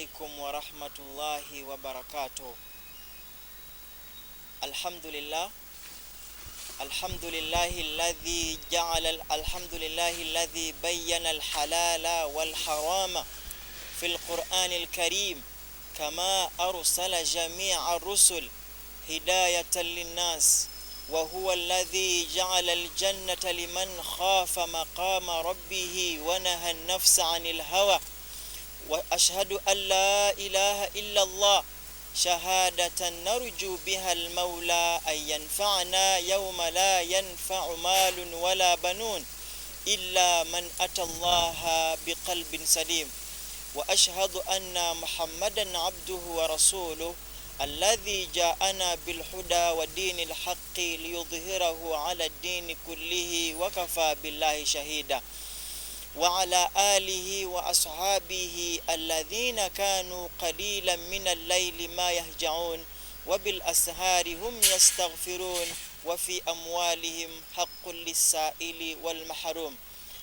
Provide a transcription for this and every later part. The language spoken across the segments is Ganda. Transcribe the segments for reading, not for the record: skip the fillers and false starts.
عليكم ورحمة الله وبركاته. الحمد لله الحمد لله الذي بين الحلال والحرام في القرآن الكريم، كما أرسل جميع الرسل هداية للناس، وهو الذي جعل الجنة لمن خاف مقام ربه ونهى النفس عن الهوى. وأشهد أن لا إله إلا الله شهادة نرجو بها المولى أن ينفعنا يوم لا ينفع مال ولا بنون إلا من أتى الله بقلب سليم. وأشهد أن محمدا عبده ورسوله الذي جاءنا بالهدى ودين الحق ليظهره على الدين كله وكفى بالله شهيدا. وعلى آله وأصحابه الذين كانوا قليلا من الليل ما يهجعون وبالأسهار هم يستغفرون وفي أموالهم حق للسائل والمحروم.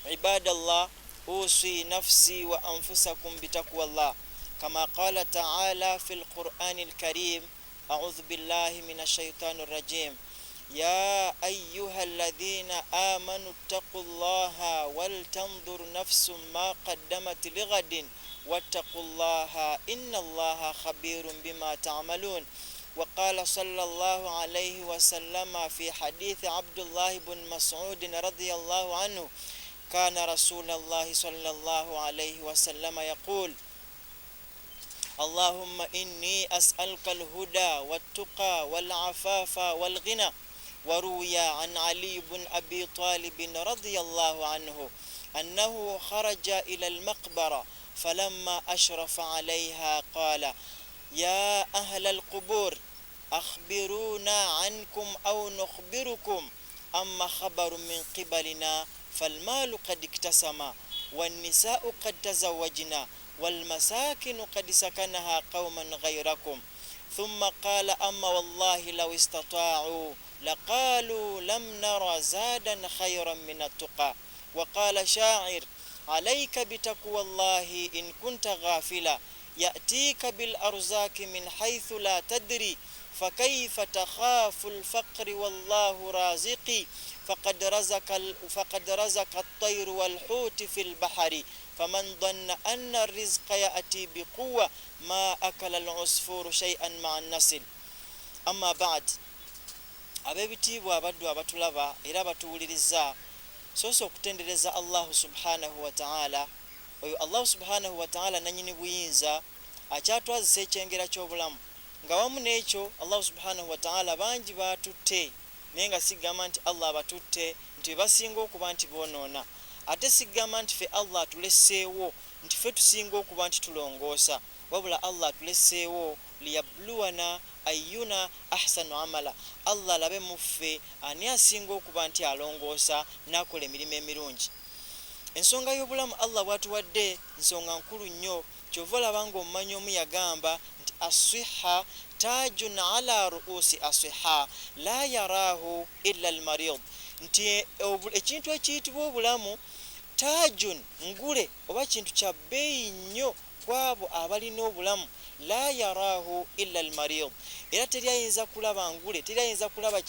عباد الله، أوصي نفسي وأنفسكم بتقوى الله، كما قال تعالى في القرآن الكريم: أعوذ بالله من الشيطان الرجيم: يا أيها الذين آمنوا اتقوا الله ولتنظر نفس ما قدمت لغد واتقوا الله إن الله خبير بما تعملون. وقال صلى الله عليه وسلم في حديث عبد الله بن مسعود رضي الله عنه: كان رسول الله صلى الله عليه وسلم يقول: اللهم إني أسألك الهدى والتقى والعفاف والغنى. وروي عن علي بن أبي طالب رضي الله عنه أنه خرج إلى المقبرة، فلما أشرف عليها قال: يا أهل القبور، أخبرونا عنكم أو نخبركم، أما خبر من قبلنا فالمال قد اكتسم، والنساء قد تزوجنا، والمساكن قد سكنها قوما غيركم. ثم قال: أما والله لو استطاعوا لقالوا لم نرى زادا خيرا من التقى. وقال شاعر: عليك بتقوى الله إن كنت غافلا، يأتيك بالأرزاق من حيث لا تدري، فكيف تخاف الفقر والله رازقي، فقد رزق الطير والحوت في البحر، فمن ظن أن الرزق يأتي بقوة ما أكل العصفور شيئا مع النسل. أما بعد، abebitiibwa abaddu abatulaba era batuwuliriza, soose okutendereza Allahu subhanahu wa ta'ala. Oyo Allahu subhanahu wa ta'ala nanyini buyinza akyatwazisa ekyengera ky'obulamu, nga wamu n'ekyo Allahu subhanahu wa ta'ala bangi batutte, naye nga sigamba nti Allah abatutte nti basinga okuba nti boonoona, ate sigamba nti fe Allah atuleseewo nti fe tusinga okuba nti tulongoosa, wabula Allah atuleseewo liyabluwana ayyuna ahsanu amala, Allah alabe muffe ani asinga okuba nti alongoosa n'akola emirimu emirungi. Ensonga y'obulamu Allah bw'atuwadde nsonga nkulu nnyo, kyova olaba ng'omumanyi omu yagamba nti as-sihha tajun ala ru'usi as-sihha la yaraahu illa al-marid, nti ekintu ekiyitibwa obulamu tajun, ngule oba kintu kya bbeeyi nnyo kwabo abalina obulamu, la yaraahu illa al-marid, era teri ayinza kulaba ngule, teri ayinza kulaba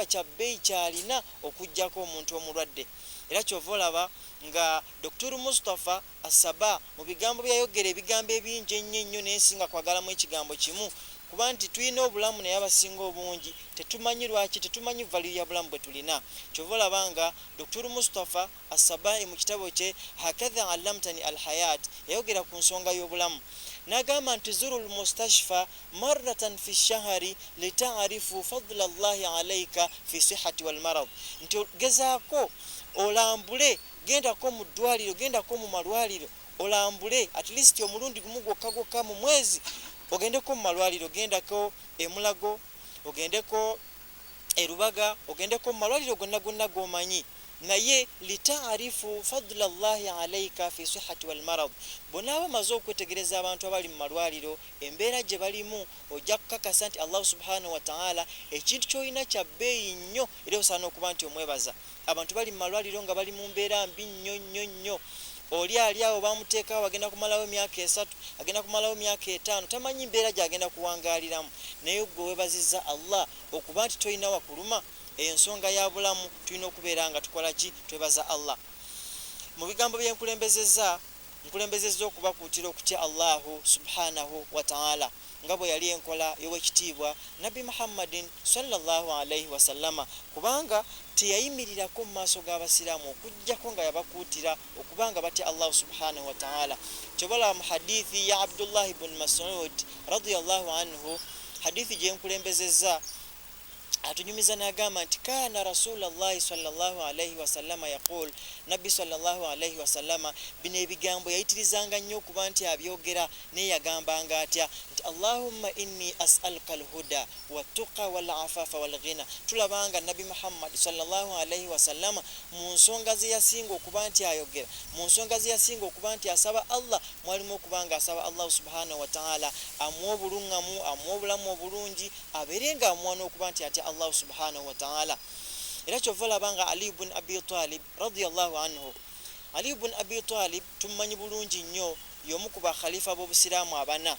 kya bbeeyi kyalina okuggyako omuntu omulwadde. Era kyova olaba nga Dr. Mustafa Asaba mu bigambo byayogera ebigambo ebingi ennyo n'ensinga kwagalamu ekigambo kimu, kuba nti tulina obulamu naye abasinga obungi tetumanyi lwaki, tetumanyi value ya bulamu bwe tulina. Kyova olaba nga Dr. Mustafa Asaba mu kitabo kye Hakadha Allamtani Alhayat yayogera ku nsonga y'obulamu, n'agamba nti zurul mustashfa marratan fi shahari lita'arifu fadla Allahi alayka fi sihhati wal marad, nti gezaako olambule, gendako mu ddwaliro, gendako mu malwaliro olambule, at least omulundi gumu gwokka mu mwezi ogendeko mu malwaliro, gendako eMulago, ogendeko eRubaga, ogendeko mu malwaliro gonna gomanyi, naye litaarifu fadla Allahi alayka fi sihhati wal marad. Bonna bamaze okwetegereza abantu abali mu malwaliro embeera gye balimu, ojja kukakasa nti Allah subhanahu wa ta'ala ekintu kyolina kya bbeeyi nnyo era osaana okuba nti omwebaza. Abantu bali mu malwaliro nga bali mu mbeera mbi nnyo, oli ali awo bamuteekawo agenda kumalawo emyaka 3 agenda kumalawo emyaka 5 tamanyi mbeera gyagenda kuwangaaliramu naye gwe weebazizza Allah okuba nti tolina wakuluma ensonga ya bulamu tulina okubeera nga tukola ki twebaza Allah mu bigambo byenkulembezezza okubakuutira okutya Allahu subhanahu wa ta'ala nga bwe yali enkola y'owekitiibwa Nabi Muhammadin sallallahu alayhi wasallama kubanga teyayimirirako mu maaso g'abasiraamu okujjako nga yabakuutira okubanga batya Allah subhanahu wa ta'ala kyobola mu hadithi ya Abdullah ibn Mas'ud radiyallahu anhu hadithi gyenkulembezezza atunyumiza n'agamba nti kana rasulullahi sallallahu alayhi wasallama yaqul nabbi sallallahu alayhi wasallama bino ebigambo yayitirizanga nnyo okuba nti abyogera naye yagambanga atya nti Allahumma inni as'aluka alhuda wattuqa walafafa walghina tulabanga nabbi Muhammad sallallahu alayhi wasallama mu nsonga ze yasinga okuba nti ayogera mu nsonga ze yasinga okuba nti asaba Allah mwalimu okubanga asaba Allah subhanahu wa ta'ala amuwa obulungamu amuwa obulamu obulungi abeerenga amuwana okuba nti atya Allah subhanahu wa ta'ala era kyovala banga Ali ibn Abi Talib radiyallahu anhu Ali ibn Abi Talib tumanyi bulungi nnyo y'omu ku bakhalifa b'obusiraamu abana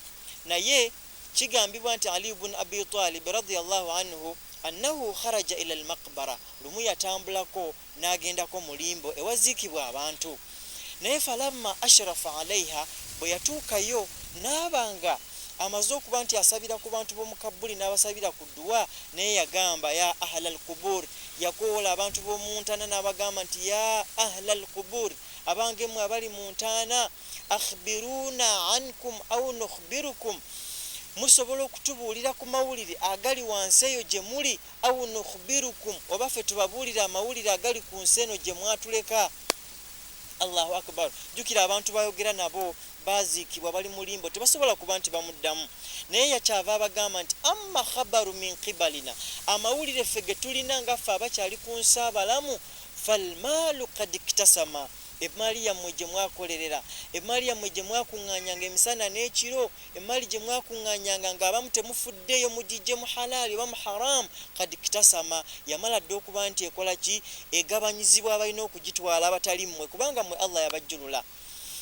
naye kigambibwa nti Ali ibn Abi Talib radiyallahu anhu annahu kharaja ila al-maqbara lumu yatambulako n'agendako mulimbo ewaziikibwa abantu naye falamma ashrafa alaiha bwe yatuukayo n'abanga amaze okuba nti asabira ku bantu b'omukabuli n'abasabira ku dduwa naye yagamba ya ahlal qubur yakoola abantu b'omu ntaana n'abagamba nti ya ahlal qubur abange mmwe abali mu ntaana akhbiruna ankum au nukhbirukum musobola okutubuulira ku mawulire agali wansi eyo gye muli au nukhbirukum oba ffe tubabuulira amawulire agali ku nsi eno gye mwatuleka Allahu akbar jukira abantu bayogera nabo baziikibwa bali mulimbo tebasobola kuba nti bamuddamu naye yakyava abagamba nti amma khabaru min qibalina amawulire ffe ge tulina nga ffe abakyali ku nsi abalamu falmaalu kad iktasama emaali yammwe gye mwakolerera emaali yammwe gye mwakuŋŋaanyanga emisana n'ekiro emaali gye mwakuŋŋaanyanga ng'abamu temufuddeeyo mugijje mu halaali oba mu haramu kad iktasama yamala dde okuba nti ekola ki egabanyizibwa abalina okugitwala abatali mmwe kubanga mmwe Allah yabajjulula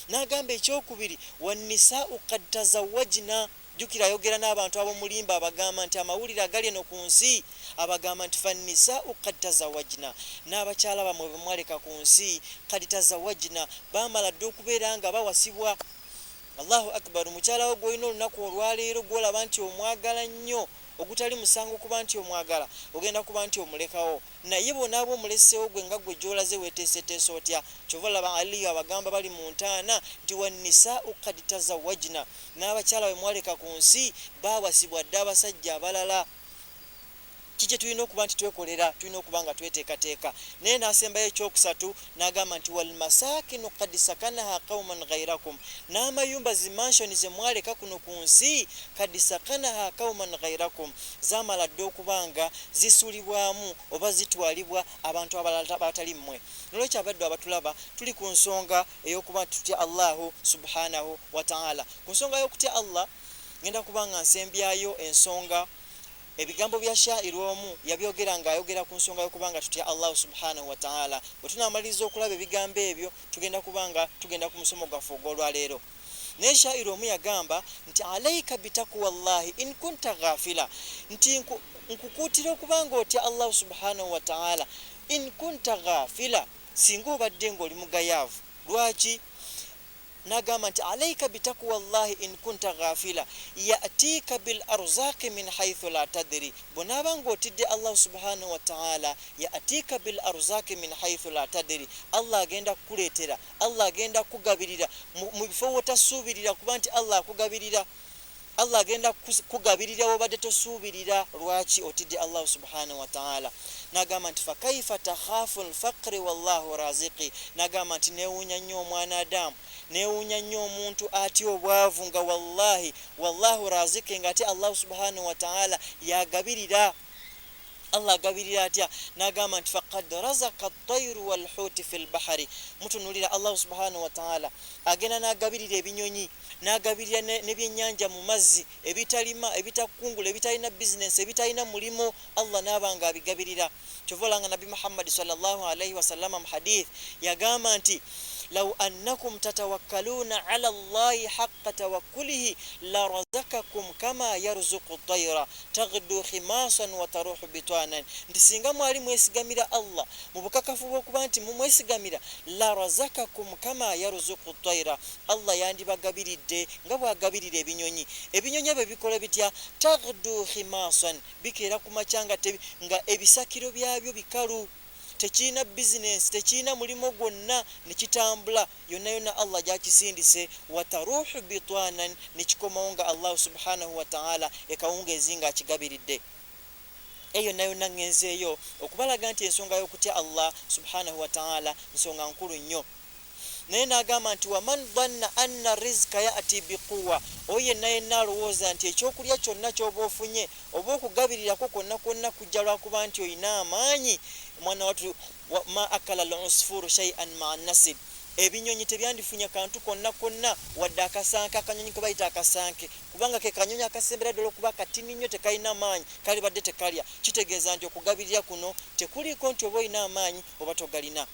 n'agamba ekyokubiri wannisaa'u kad tazawwajna jukira ayogera n'abantu ab'omulimba abagamba nti amawulire agali eno ku nsi abagamba nti fannisaa'u kad tazawwajna n'abakyala bamwe bwe mwaleka ku nsi kad tazawwajna baamala dde okubeera nga bawasibwa Allahu akbar mukyala wo gw'olina olunaku olwaleero gw'olaba nti omwagala nnyo ogutali musango kuba nti omwagala ogenda kuba nti omulekawo naye bona abo omulesewo gwe nga gwe gy'olaze weeteeseteese otya kyova laba Aliyu abagamba bali mu ntaana nti wannisaa'u kad tazawwajna n'abakyala bwe mwaleka ku nsi baawasibwa dde abasajja abalala kiki tulina okuba nti twekolera tulina okuba nga tweteekateeka naye n'asembayo ekyokusatu n'agamba nti wal masakinu kad sakanaha qauman ghairakum n'amayumba zimanshoni ze mwaleka kuno ku nsi kad sakanaha qauman ghairakum zamala dde okubanga zisulibwamu oba zitwalibwa abantu abalala abatali mmwe nolwekyo abaddu abatulaba tuli ku nsonga ey'okuba nti tutya Allahu subhanahu wa ta'ala ku nsonga y'okutya Allah ngenda kubanga nsembyayo ensonga ebigambo bya shairu omu yabyogera nga ayogera ku nsonga y'okubanga tutya Allah subhanahu wa ta'ala bwe tunamaliriza okulaba ebigambo ebyo tugenda ku musomo gwaffe ogw'olwaleero naye shairu omu yagamba nti alaika bitaqwallahi in kunta ghafila nti nkukuutira okubanga otya Allah subhanahu wa ta'ala in kunta ghafila singa obadde ng'oli mugayaavu lwaki nagamba nti alaika bitaqwallahi in kunta ghafila ya'tika bil arzaqi min haythu la tadri bonabanga otidde Allah subhanahu wa ta'ala ya'tika bil arzaqi min haythu la tadri Allah agenda kukuleetera Allah agenda kugabirira mu bifo wotasuubirira kuba nti Allah akugabirira Allah agenda kugabirira wobadde tosuubirira lwaki otidde Allah subhanahu wa ta'ala nagamba nti fakaifa takhafu al-faqri wallahu raziqi nagamba nti neewuunya nnyo omwana Adamu neewuunya nnyo omuntu atya obwavu nga wallahu raziki nga ate Allah subhanahu wa ta'ala yagabirira Allah agabirira atya nagamba nti faqad razaka at-tayru wal-huti fil bahri mutunulira Allah subhanahu wa ta'ala agenda n'agabirira ebinyonyi n'agabirira n'ebyennyanja mu mazzi ebitalima ebitakungula ebitalina business ebitalina mulimo Allah n'abanga abigabirira. Kyovolanga Nabi Muhammad sallallahu alaihi wasallam mu hadith yagamba nti law annakum tatawakkaluna ala Allahi haqqa tawakkulihi la razaqakum kama yarzuqu at-tayra taghdu khimasan wa taruhu bitwanan. Nti singa mwali mwesigamira Allah mu bukakafu bw'okuba nti mumwesigamira la razaqakum kama yarzuqu at-tayra, Allah yandibagabiridde nga bwagabirira ebinyonyi. Ebinyonyi bwe bikola bitya? Taghdu khimasan, bikeera ku macanga nga ebisakiro byabyo bikalu, tekina business tekina mulimo gwonna nikitambula yonna yonna Allah gyakisindise. Wataruhu bitwanan, nikikomawo nga Allah subhanahu wa ta'ala ekawungeezi nga akigabiridde. Eyo nayo nangenzeeyo okubalaga nti ensonga y'okutya Allah subhanahu wa ta'ala nsonga nkulu nnyo. Naye n'agamba nti waman dhanna anna rizqa ya'ti biquwa, oye naye nalowooza nti ekyokulya kyonna ky'oba ofunye oba okugabirirako kwonna kwonna kujja lwakuba nti oyina amaanyi. Mwana watu ma akala al-usfuru shay'an ma'a nasib, ebinyonyi tebyandifunye kantu konna konna wadde akasanke, akanyonyi ke bayita akasanke, kubanga ke kanyonyi akasembera ddala okuba katini nnyo tekalina maanyi kali badde tekalya. Kitegeeza nti okugabirira kuno tekuliko nti oba olina amaanyi oba togalina.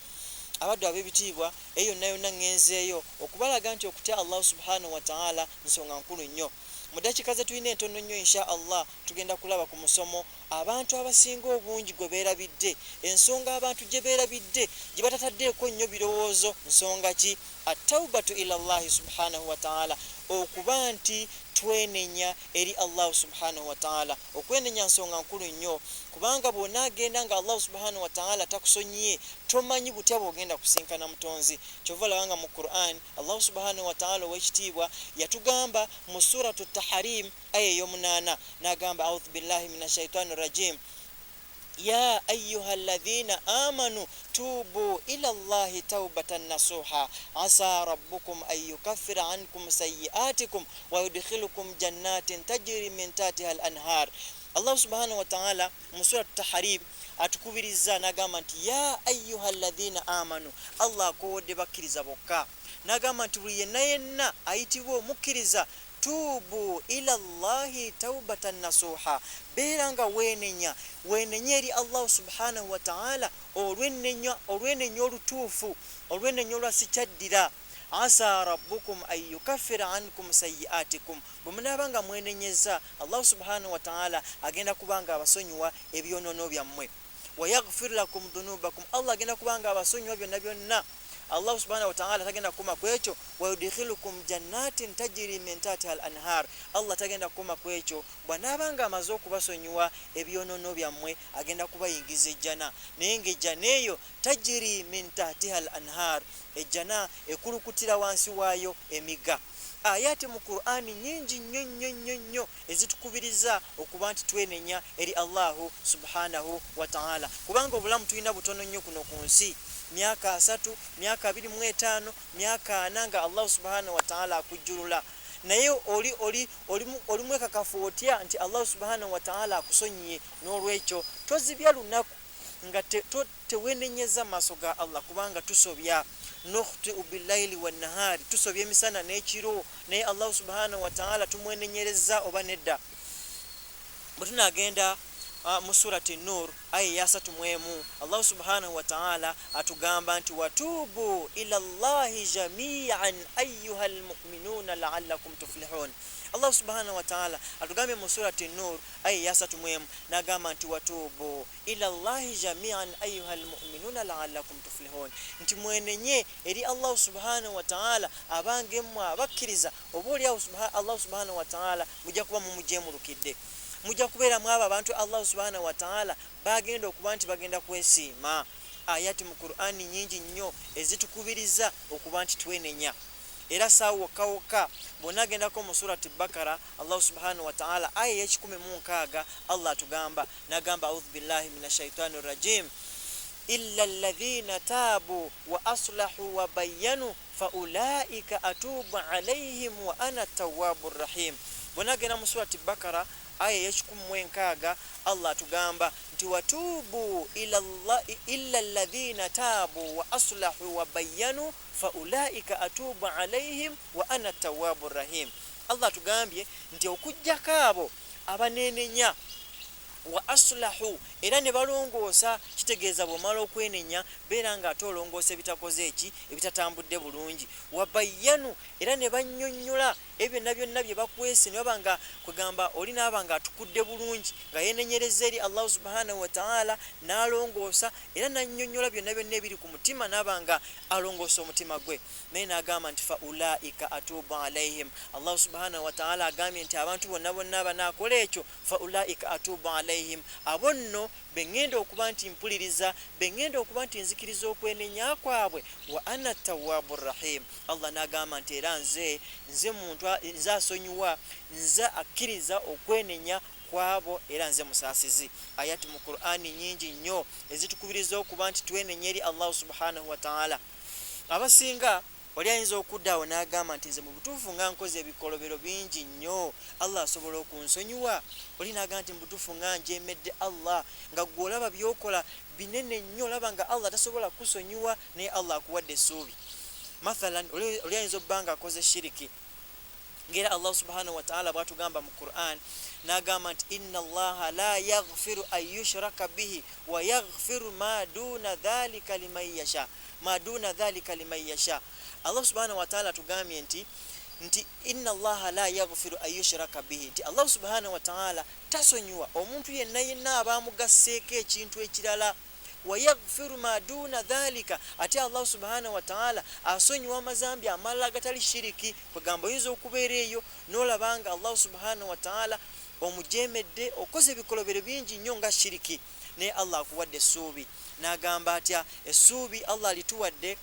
Abaddu ab'ebitiibwa, eyo nayo nangenzeeyo okubalaga nti okutya Allah subhanahu wa ta'ala nsonga nkulu nnyo. Mu dakiika ze tulina entono nnyo insha Allah tugenda kulaba ku musomo abantu abasinga obungi gwe beerabidde, ensonga abantu gye beerabidde gye batataddeeko nnyo birowoozo. Nsonga ki? At-tawbatu ila Allah subhanahu wa ta'ala, okuba nti twenenya eri Allah subhanahu wa ta'ala. Okwenenya nsonga nkulu nnyo kubanga bw'onaagenda nga Allah subhanahu wa ta'ala takusonyiye tomanyi butya bw'ogenda kusinkana mutonzi. Kyova olabanga mu Qur'an Allah subhanahu wa ta'ala ow'ekitiibwa yatugamba mu suratu Tahrim aya ey'omunaana n'agamba a'udhu billahi minash shaitani rajim ya ayyuha alladhina amanu tubu ila Allahi tawbatan nasuha asa rabbukum an yukaffira ankum sayyi'atikum wa yudkhilukum jannatin tajri min tahtiha al-anhar. Allah subhanahu wa ta'ala mu surat Tahrim atukubiriza n'agamba nti ya ayyuha alladhina amanu, Allah akowodde bakkiriza bokka n'agamba nti buli yenna yenna ayitibwa omukkiriza tubu ila Allahi tawbatan nasuha, beera nga weenenya eri Allah subhanahu wa ta'ala olw'ennenya olutuufu, olw'ennenya olwasikyaddira. Asa rabbukum an yukaffira ankum sayyi'atikum, bwe munaabanga mwenenyeza Allah subhanahu wa ta'ala agenda kubanga abasonyiwa ebyonoono byammwe. Wa yaghfir lakum dhunubakum, Allah agenda kubanga abasonyiwa byonna byonna. Allah subhanahu wa ta'ala tagenda kuma kwekyo wa yudkhilukum jannatin tajri min tahtiha al-anhar, Allah tagenda kuma kwekyo bw'anaabanga amaze okubasonyiwa ebyonoono byammwe agenda kubayingiza ejjana. Naye ng'ejjana eyo tajri min tahtiha al-anhar, ejjana ekulukutira wansi waayo emiga. Ayati mu Qur'ani nyingi nnyo ezitukubiriza okuba nti twenenya eri Allahu subhanahu wa ta'ala, kubanga obulamu tulina butono nnyo kuno ku nsi. Myaka 3, myaka 25, myaka 4 nga Allah subhanahu wa ta'ala akujjulula. Naye oli mwekakafu otya nti Allah subhanahu wa ta'ala akusonyiye, n'olwekyo tozibya lunaku nga tewenenyeza maaso ga Allah, kubanga tusobya nukhti'u billayli wan nahari, tusobya emisana n'ekiro, naye Allah subhanahu wa ta'ala tumwenenyereza oba nedda. Bwe tunagenda mu surati Nur aya ya 3 Allah subhanahu wa ta'ala atugamba nti watubu ila Allahi jami'an ayyuhal mu'minuna la'allakum tuflihun. Allah subhanahu wa ta'ala atugambye mu surati Nur aya ya 3 n'agamba nti watubu ila Allahi jami'an ayyuhal mu'minuna la'allakum tuflihun, nti mwenenye eri Allah subhanahu wa ta'ala abangemmwe abakkiriza oba oli Allah subhanahu wa ta'ala mujja kuba mumujemulukidde, mujja kubeera mu abo abantu Allah subhanahu wa ta'ala bagenda okuba nti bagenda kwesiima. Ayati mu Qur'ani nyingi nnyo ezitukubiriza okuba nti twenenya. Era saawokawoka bw'onaagendako mu surati Bakara Allah subhanahu wa ta'ala aya ya 16 Allah atugamba n'agamba a'udhu billahi minash shaitani rajim illa alladhina tabu wa aslahu wa bayyanu fa ulaika atubu alayhim wa ana tawwabur rahim. Bw'onagenda mu surati Bakara aya y'ekikumi Allah tugamba nti watubu illa alladhina tabu wa aslahu wa bayyanu fa ulaika atubu alaihim wa ana tawwabur rahim. Allah tugambye nti okujjako abo abanenenya wa aslahu era ne balongoosa, kitegeeza bw'omala okwenenya beera nga ate olongoosa ebitakoze eki ebitatambudde bulungi. Wabayyanu era ne bannyonnyola ebyo byonna bye bakwese ne baba nga kwegamba oli naaba nga atukudde bulungi nga yeenenyereza eri Allah subhanahu wa ta'ala n'alongoosa era nannyonnyola byonna ebiri ku mutima naaba nga alongoosa omutima gwe. Naye n'agamba nti fa ulaika atubu alaihim, Allah subhanahu wa ta'ala agambye nti abantu bonna abanaakola ekyo fa ulaika atubu alaihim, abo nno bengenda okuba nti mpuliriza, bengenda okuba nti nzikiriza okwenenya kwabwe, wa ana tawwabur rahim. Allah n'agamba nti era nze muntu nze asonyiwa, nze akkiriza okwenenya kwabo era nze musaasizi. Ayati mu Qur'ani nyingi nnyo ezitukubiriza okuba nti twenenye eri Allah subhanahu wa ta'ala. Abasinga oli ayinza okuddaawo n'agamba nti nze mu butuufu nga nkoze ebikolobero bingi nnyo, Allah asobola okunsonyiwa. Oli n'agamba nti mu butuufu nga njemedde Allah, nga gwe olaba byokola binene nnyo, olaba nga Allah tasobola kusonyiwa, naye Allah akuwadde essuubi. Mathalan, oli ayinza obba nga akoze shiriki, ngera Allah subhanahu wa ta'ala bw'atugamba mu Qur'an n'agamba nti inna Allaha la yaghfiru an yushraka bihi wa yaghfiru ma duna dhalika liman yasha. Allah subhanahu wa ta'ala tugambye nti inna Allaha la yaghfiru an yushraka bihi, nti Allah subhanahu wa ta'ala tasonyiwa omuntu yenna aba amugasseeko ekintu ekirala. Wa yaghfiru ma duna dhalika, ate Allah subhanahu wa ta'ala asonyiwa amazambi amalala agatali shiriki. Kwegamba oyinza okubeera eyo n'olabanga Allah subhanahu wa ta'ala omujemedde, okoze ebikolobero bingi nnyo nga shiriki, naye Allah akuwadde essuubi. N'agamba atya essuubi Allah alituwadde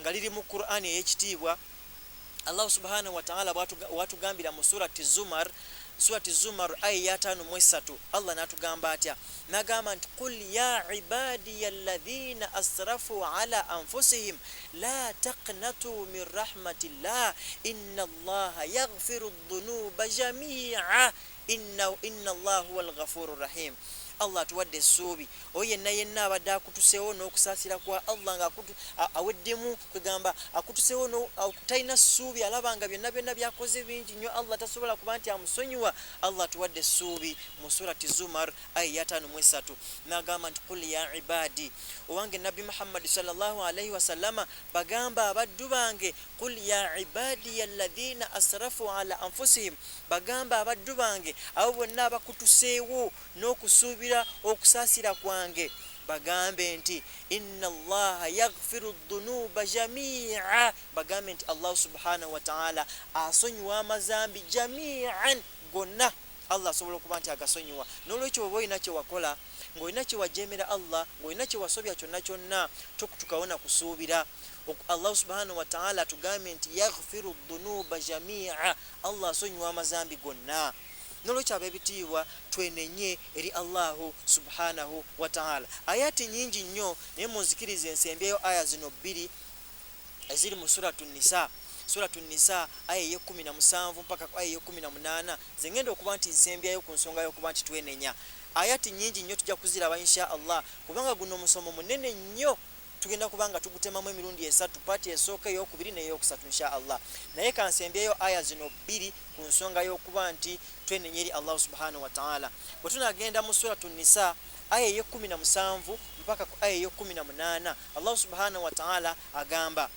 nga liri mu Qur'ani ey'ekitiibwa. Allah subhanahu wa ta'ala bw'atugambira mu surati Zumar aya ya 5:3, Allah n'atugamba atya, n'agamba nti qul ya ibadiya alladhina asrafu ala anfusihim la taqnatu min rahmatillah inna Allaha yaghfiru dhunuba jami'a inna Allaha huwal ghafurur rahim. Allah atuwadde essuubi oyo yenna abadde akutuseewo n'okusaasira kwa Allah nga aweddemu, kwegamba akutuseewo talina ssuubi, alaba nga byonna byakoze bingi nnyo, Allah tasobola kuba nti amusonyiwa. Allah atuwadde essuubi mu surati Zumar aya ya 5:3, n'agamba nti qul ya ibadi, owange Nabbi Muhammad sallallahu alaihi wasallama bagamba abaddu bange, qul ya ibadi alladhina asrafu ala anfusihim, bagamba abaddu bange abo bonna abakutuseewo n'okusuubira okusaasira kwange, bagambe nti inna Allaha yaghfiru dhunuba jami'a, bagambe nti Allah subhanahu wa ta'ala asonyiwa amazambi jami'an, gonna Allah asobola okuba nti agasonyiwa. N'olwekyo oba olina kye wakola, ng'olina kye wajemera Allah, ng'olina kye wasobya kyonna tokutukawo na kusuubira, Allah subhanahu wa ta'ala tugambe nti yaghfiru dhunuba jami'a, Allah asonyiwa amazambi gonna. N'olwekyo ab'ebitiibwa twenenye eri Allahu subhanahu wa ta'ala. Ayati nyingi nnyo naye munzikirize ensembyeyo aya zino 2 eziri mu suratu Nisa aya y'e17 mpaka aya y'e18, zengenda okuba nti nsembyayo ku nsonga y'okuba nti twenenya. Ayati nyingi nnyo tujja kuziraba insha Allah, kubanga guno omusomo munene nnyo, tugenda kubanga tugutemamu emirundi 3, paati esooka ey'okubiri n'ey'okusatu insha Allah. Naye kansembyeyo aya zino 2 ku nsonga y'okuba nti twenenye eri Allah subhanahu wa ta'ala. Bwe tunagenda mu suratu Nisa aya y'e17 mpaka aya y'e18, Allah subhanahu wa ta'ala agamba,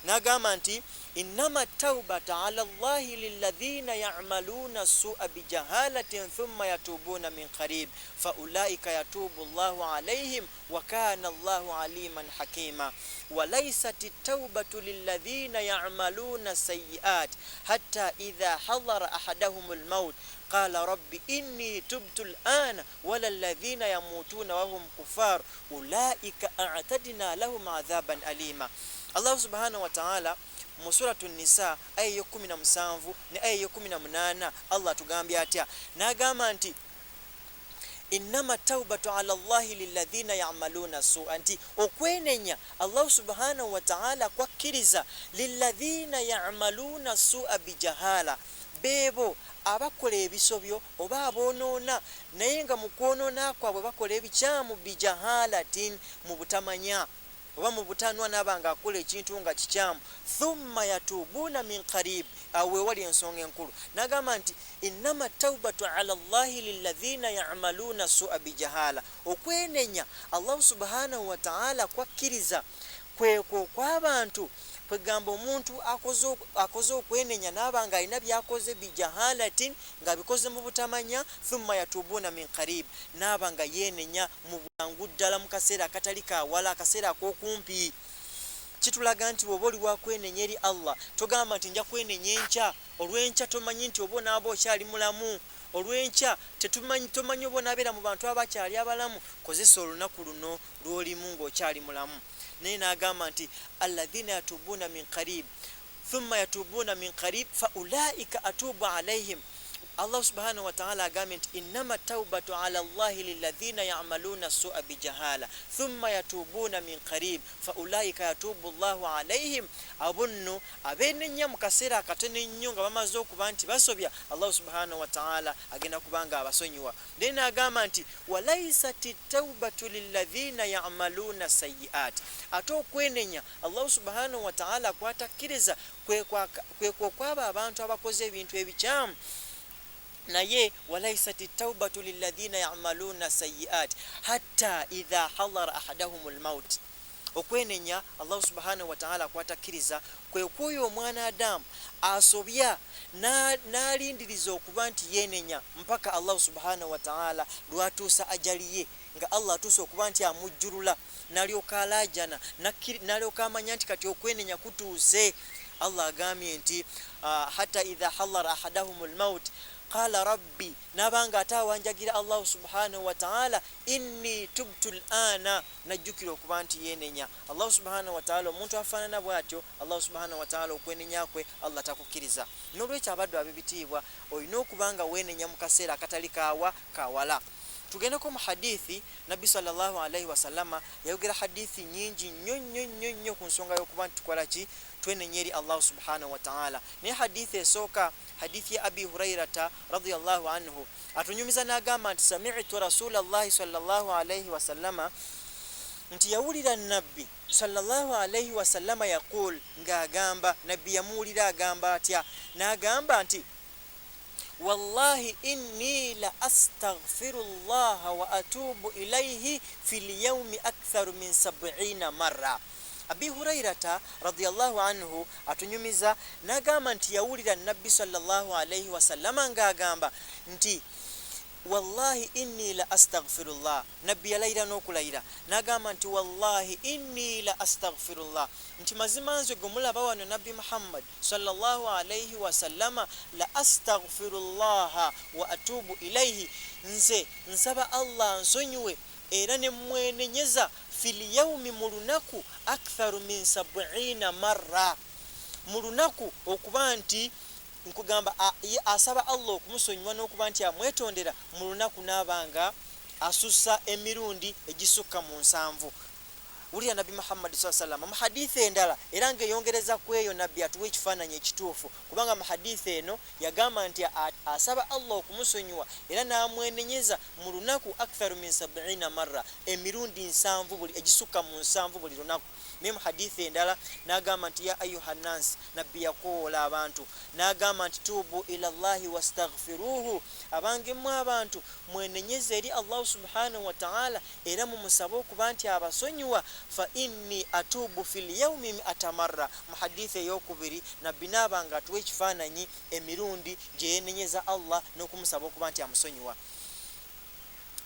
n'agamba nti innama tawbata ala Allahi lilladhina ya'maluna su'a bijahalatin thumma yatubuna min qarib fa ulaika yatubu Allahu alayhim wa kana Allahu aliman hakima wa laysat at-tawbatu lilladhina ya'maluna sayyi'at hatta idha hadara ahaduhum al-maut qala rabbi inni tubtu al-ana wala alladhina yamutuna wa hum kuffar ulaika a'tadna lahum 'adhaban alima. Allah subhanahu wa ta'ala mu suratu Nisa aya y'e17 ne aya y'e18 Allah tugambye atya, n'agamba nti innama tawbatu ala Allahi lilladhina ya'maluna su'a, nti okwenenya Allah subhanahu wa ta'ala kwakkiriza lilladhina ya'maluna su'a bijahala, beebo abakola ebisobyo oba aboonoona naye nga mu kwonoona kwabwe bakola ebikyamu bijahalatin mu butamanya oba mu butanwa nabanga akola ekintu nga kikyamu thumma yatubuuna min qarib awe wali ensonga enkulu nagamba nti innama taubatu ala llahi lilladhina ya'maluna su'a bijahala okwenenya Allah subhanahu wa ta'ala kwakkiriza kweko kw'abantu kwegamba omuntu akoze okwenenya nabanga alina byakoze bijahalatin nga bikoze mu butamanya thumma yatubuuna min qarib nabanga yenenya mu bwangu ddala mu kaseera akatali kawala akaseera ak'okumpi kitulaga nti bw'oba oli wakwenenya eri Allah togamba nti nja kwenenya enkya olw'enkya tomanyi nti oba onaaba okyali mulamu olw'enkya tomanyi oba onaabeera mu bantu abakyali abalamu kozesa olunaku luno lw'olimu ng'okyali mulamu naye n'agamba nti alladhina yatubuuna min qarib thumma yatubuuna min qarib fa ulaika atubu alaihim Allah subhanahu wa ta'ala agambye nti innama taubatu ala Allahi lilladhina ya'maluna su'a bijahala thumma yatubuuna min qarib fa ulaika yatubu Allahu alaihim abunno abenenya mu kaseera akatono ennyo nga bamaze okuba nti basobya Allah subhanahu wa ta'ala agenda kubanga abasonyiwa then agamba nti walaysati taubatu lilladhina ya'maluna sayyi'at ate okwenenya Allah subhanahu wa ta'ala kwatakkiriza kwekwo kwaba abantu abakoze ebintu ebikyamu naye walaysati taubatu lilladhina ya'maluna sayyi'at hatta idha hadara ahadahumul maut okwenenya Allah subhanahu wa ta'ala kwatakkiriza kwekwoyo omwana Adamu asobya nalindiriza okuba nti yenenya mpaka Allah subhanahu wa ta'ala lwatuusa ajaliye nga Allah atuusa okuba nti amujjulula nalyoka alajana nalyoka amanya nti kati okwenenya kutuuse Allah agambye nti hatta idha hadara ahadahumul maut qala rabbi nabanga atawanjagira Allah subhanahu wa ta'ala inni tubtu al'ana najjukira okuba nti yenenya Allah subhanahu wa ta'ala omuntu afaanana bw'atyo Allah subhanahu wa ta'ala okwenenya kwe Allah takukkiriza n'olwekyo abaddu ab'ebitiibwa olina okubanga wenenya mu kaseera akatali kawala tugendeko mu hadithi nabbi sallallahu alaihi wasallama yayogera hadithi nyingi nnyo ku nsonga y'okuba nti tukola ki twenenya eri Allah subhanahu wa ta'ala naye hadithi esooka hadithi ya Abi Hurairata radiyallahu anhu atunyumiza n'agamba nti sami'tu rasulallahi sallallahu alaihi wasallama nti yawulira nabbi sallallahu alaihi wasallama yaqul ng'agamba nabbi yamuwulira agamba atya n'agamba nti wallahi inni la astaghfirullah wa atubu ilayhi fil yawmi aktharu min 70 marra Abi Hurairata radiyallahu anhu atunyumiza nagamba nti yawulira nabbi sallallahu alayhi wasallama ng'agamba nti wallahi inni la astaghfirullah nabbi yalayira n'okulayira nagamba nti wallahi inni la astaghfirullah nti mazima nze gumulaba wano nabbi Muhammad sallallahu alayhi wasallama la astaghfirullah wa atubu ilayhi nze nsaba Allah nsonyiwe era ne mwenenyeza fil yawmi mulunaku aktharu min 70 marra mulunaku okuba nti nkugamba asaba Allah okumusonyiwa n'okuba nti amwetondera mulunaku nabanga asusa emirundi egisukka mu 7 Uriya Nabi Muhammad sallallahu alaihi wasallam mu hadithi endala era ngeyongereza kweyo nabbi atuwe ekifaananyi ekituufu kubanga mu hadithi eno yagamba nti asaba Allah okumusonyiwa era n'amwenenyeza mu lunaku aktharu min 70 marra emirundi 7 buli egisukka mu 7 buli lunaku mu hadithi endala n'agamba nti ya ayuha nas nabbi yakoola abantu n'agamba nti tubu ila Allahi wastaghfiruhu abange mu abantu mwenenyeze eri Allah subhanahu wa ta'ala era mu musabo okuba nti abasonyiwa fa inni atubu fil yawmi 100 marra mu hadithi ey'okubiri nabbi n'abanga atuwa ekifaananyi emirundi gye yenenyeza Allah n'okumusaba okuba nti amusonyiwa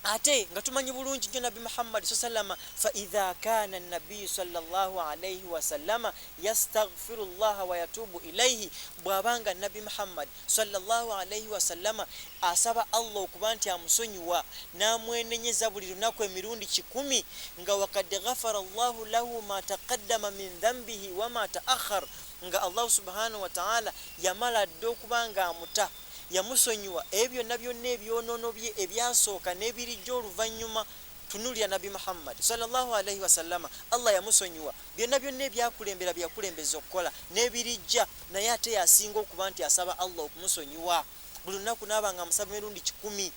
ate nga tumanyi bulungi nnyo nabbi Muhammad sallallahu fa idha kana an-nabiy sallallahu alayhi wa sallama yastaghfirullah wa yatubu ilayhi bwabanga nabbi Muhammad sallallahu alayhi wa sallama asaba Allah okuba nti amusonyiwa namwenenyeza buli lunaku emirundi 10 nga wakad ghafara Allah lahu ma taqaddama min dhanbihi wa ma ta'akhkhar nga Allah subhanahu wa ta'ala yamala ddo okubanga amuta yamusonyiwa ebyo nabyo nebyonono bye ebyasooka n'ebirijjo oluvannyuma tunulira nabi Muhammad sallallahu alaihi wasallama Allah yamusonyiwa byonna byonna ebyakulembera byakulembeza okukola nebirijja naye ate yasinga okuba nti asaba Allah okumusonyiwa buli lunaku nabanga amusaba mirundi 10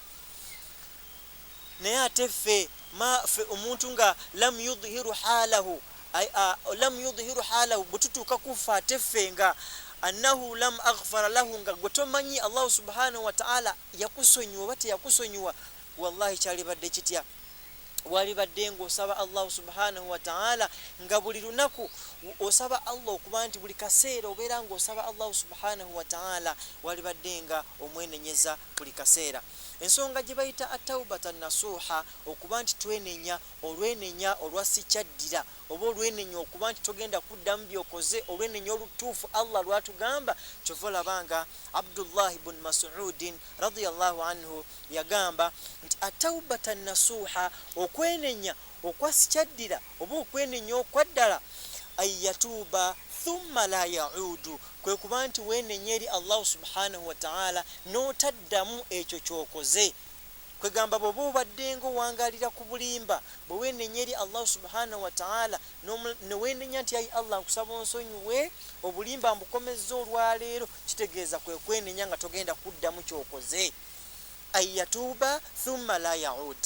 naye ate ffe omuntu nga lam yudhiru halahu bututuuka kufa ate ffe nga annahu lam aghfara lahu nga gotomanyi Allah subhanahu wa ta'ala yakusonyiwa bate yakusonyiwa wallahi kyalibadde kitya walibadde ng'osaba Allah subhanahu wa ta'ala nga buli lunaku osaba Allah okuba nti buli kaseera obeera ng'osaba Allah subhanahu wa ta'ala walibadde nga omwenenyeza buli kaseera ensonga gye bayita at-taubatan nasuha okuba nti olwenenya olwasikyaddira oba olwenenya okuba nti togenda kuddamu byokoze olwenenya olutuufu Allah lwatugamba kyova labanga Abdullah ibn Mas'ud radiyallahu anhu yagamba nti at-taubatan nasuha okwenenya okwasikyaddira oba okwenenya okwaddala ayatuba thumma la yaudu kwe kuba nti wenenya eri Allah subhanahu wa ta'ala n'otaddamu ekyo kyokoze kwegamba bwoba obaddenga owangalira ku bulimba bwe wenenya eri Allah subhanahu wa ta'ala newenenya nti ayi Allah nkusaba onsonyiwe obulimba mbukomezza olwaleero kitegeeza kwe kwenenya nga togenda kuddamu kyokoze ayatuba thumma la yaud.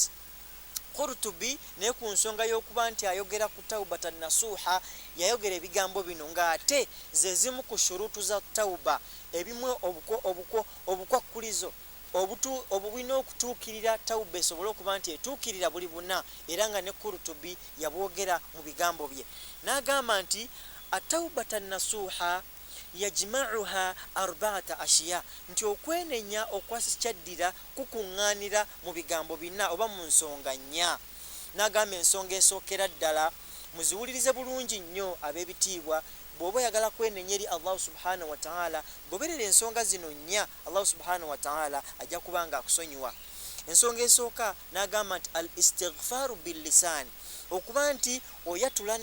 Qurtubi ne ku nsonga y'okuba nti ayogera ku taubatan nasuha yayogera ebigambo bino ng'ate ze zimu ku shurutu za tauba ebimwe obukwakulizo obubina okutuukirira tauba esobole okuba nti etuukirira buli buna era nga ne Qurtubi yabwogera mu bigambo bye n'agamba nti ataubatan nasuha yajma'uha arba'ata ashiya nti okwenenya okwasicyaddira kukuŋŋaanira mu bigambo bina oba mu nsonga nnya n'agamba ensonga esookera ddala muziwulirize bulungi nnyo ab'ebitiibwa bw'oba oyagala kwenenya eri Allah subhanahu wa ta'ala goberera ensonga zino nnya Allah subhanahu wa ta'ala ajja kubanga akusonyiwa. Ensonga esooka n'agamba nti al istighfaru bil lisan okuba nti oyatula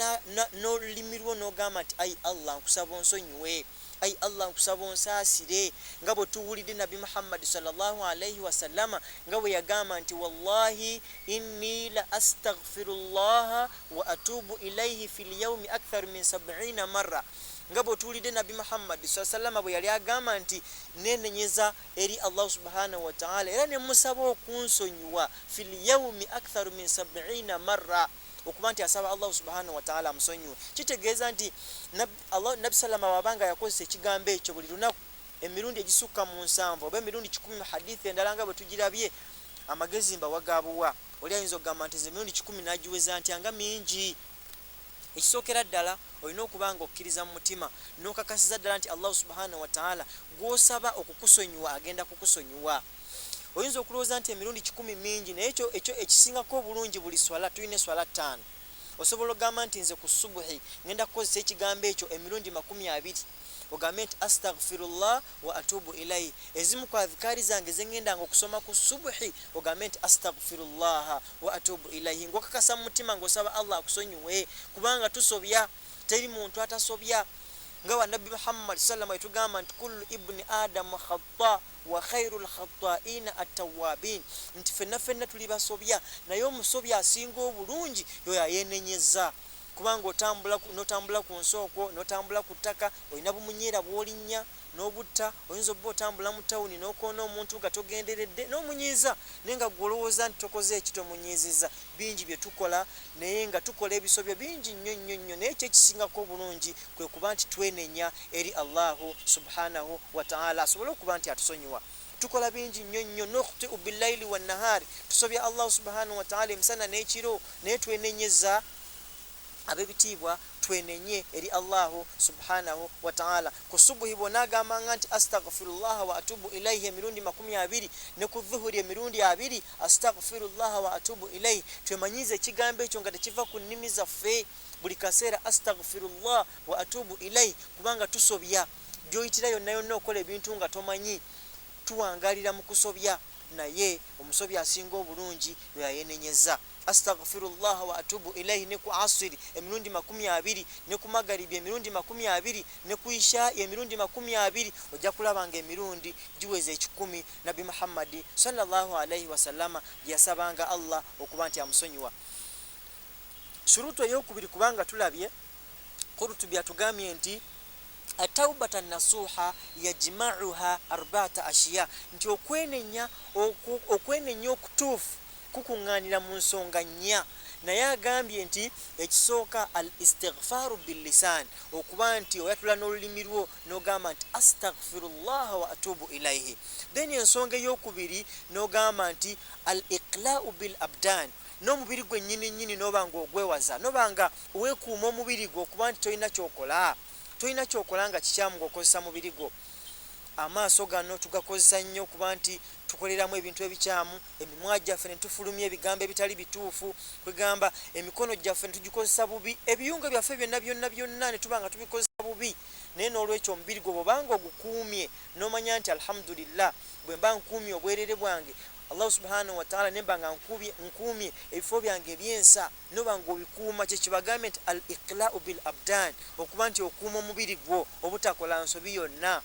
n'olulimi lwo n'ogamba nti ayi Allah nkusaba onsonyiwe ayi Allah nkusaba onsaasire nga bwe tuwulidde Nabi Muhammad sallallahu alaihi wasallama nga bwe yagamba nti wallahi inni la astaghfirullah wa atubu ilaihi fil yawmi akthar min 70 marra nga bwe tuwulidde Nabi Muhammad sallallahu alaihi wasallama bwe yali agamba nti nenenyeza eri Allah subhanahu wa ta'ala era ne musaba okunsonyiwa fil yawmi akthar min 70 marra okuba nti asaba Allah subhanahu wa ta'ala amusonyiwe kitegeeza nti Nabi sallama wabanga yakozesa ekigambo ekyo buli lunaku emirundi egisukka mu 7 oba emirundi 10 hadithi endala nga bwe tugirabye amagezi mbawagabuwa oli ayinza okugamba nti emirundi 10 nagiweza nti anga mingi ekisookera ddala olina okubanga okkiriza mu mutima n'okakasiza ddala nti Allah subhanahu wa ta'ala gw'osaba okukusonyiwa agenda kukusonyiwa. Oyinza okulowooza nti emirundi 10 mingi naye ekyo ekisingako obulungi buli swala tuyine swala 5 osobola ogamba nti nze ku subuhi ngenda kukozesa ekigambo ekyo emirundi 20 ogambe nti astaghfirullah wa atubu ilaihi ezimu ku adhikari zange zengendanga okusoma ku subuhi ogambe nti astaghfirullah wa atubu ilaihi ng'okakasa mu mutima ng'osaba Allah akusonyiwe kubanga tusobya teri muntu atasobya nga wa Nabi Muhammad sallallahu alaihi wasallam kullu ibni adam khata wa khairul khata'in at-tawwabin nti fenna tuli basobya naye omusobya asinga obulungi yoyo ayenenyeza kubanga otambula ku nsoko n'otambula ku ttaka olina bumunyera bw'olinnya n'obutta oyinza obba otambula mu tawuni n'okoona omuntu nga togenderedde n'omunyiiza naye nga gwolowooza nti tokoze ekitomunyiiziza bingi bye tukola naye nga tukola ebisobyo bingi nnyo naye kyekisingako obulungi kwe kuba nti twenenya eri Allahu subhanahu wa ta'ala asobole okuba nti atusonyiwa. Tukola bingi nnyo nokhtiu billaili wan nahari tusobya Allah subhanahu wa ta'ala emisana n'ekiro naye twenenyeza abebitiibwa twenenye eri Allah subhanahu wa ta'ala ku subuhi bonagamba nti astaghfirullah wa atubu ilaihi emirundi 20 ne ku dhuhuri emirundi 2 astaghfirullah wa atubu ilaihi twemanyize ekigambo ekyo nga tekiva ku nnimi zaffe buli kaseera astaghfirullah wa atubu ilaihi kubanga tusobya gyoyitira yonna okola ebintu nga tomanyi tuwangalira mu kusobya naye omusobi asinga obulungi yayenenyeza. Astaghfirullah wa atubu ilayhi ne ku asiri emirundi 20 ne ku magaribi emirundi 20 ne ku isha emirundi 20 ojja kulabanga emirundi giweze 10 Nabi Muhammad sallallahu alayhi wasallama yasabanga Allah okuba nti amusonyiwa. Shuruto eyokubiri kubanga tulabye Qurtubi atugambye nti atawbatan nasuha yajma'uha arba'ata ashiya, nti okwenenya okutuufu kukunganira mu nsonga nnya. Naye agambye nti ekisooka al istighfaru bil lisan, okuba nti oyatula n'olulimi lwo n'ogamba nti astaghfirullah wa atubu ilayhi. Then ensonga eyokubiri n'ogamba nti al iqla'u bil abdan, n'omubiri gwe nnyini n'obanga ogwewaza, n'obanga weekuuma omubiri gwo okuba nti tolina kyokola nga kikyamu ng'okozesa mubiri gwo. Amaaso gano tugakozesa nnyo kuba nti tukoleramu ebintu ebikyamu, emimwa gyaffe ne tufulumya ebigambo ebitali bituufu, kwegamba emikono gyaffe ne tugikozesa bubi, ebiyungo byaffe byonna ne tuba nga tubikozesa bubi. Naye n'olwekyo omubiri gwo bw'obanga ogukuumye n'omanya nti alhamdulillah, bwe mba nkuumye obwerere bwange Allah subhanahu wa ta'ala nemba nga nkuumye ebifo byange ebyensa, noba ng'obikuuma, kye kibagambye nti al iqla'u bil abdan, okuba nti okuuma omubiri gwo obutakola nsobi yonna.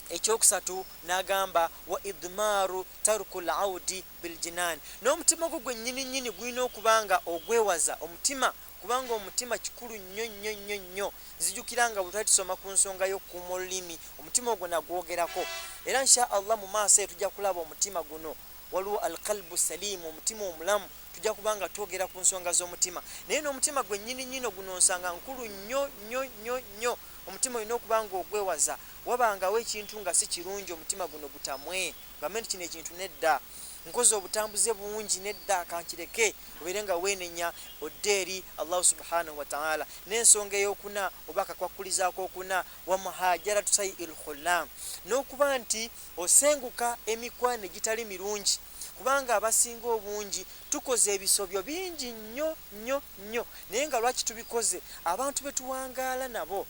Ekyokusatu n'agamba wa idmaru tarkul audi bil jinan, n'omutima gwo gwe nnyini gulina okubanga ogwewaza omutima, kubanga omutima kikulu nnyo. Nzijukiranga bwe twali tusoma ku nsonga y'okukuuma olulimi, omutima ogwo nagwogerako, era insha Allah mu maaso tujja kulaba omutima guno. Waliwo alqalbu salimu, omutima omulamu, tujja kubanga twogera ku nsonga z'omutima. Naye n'omutima gwe nnyini guno nsanga nkulu nnyo. Omutima olina okubanga ogwewaza, wabangawo ekintu nga si kirungi omutima guno gutamwe, gambe nti kino ekintu nedda, nkoze obutambuze bungi nedda, kankireke, obeere nga weenenya odde eri Allah subhanahu wa ta'ala. N'ensonga ey'okuna oba akakwakulizaako okuna wa muhajaratu sayil khulam, n'okuba nti osenguka emikwano egitali mirungi, kubanga abasinga obungi tukoze ebisobyo bingi nnyo, naye nga lwaki tubikoze, abantu betuwangaala nabo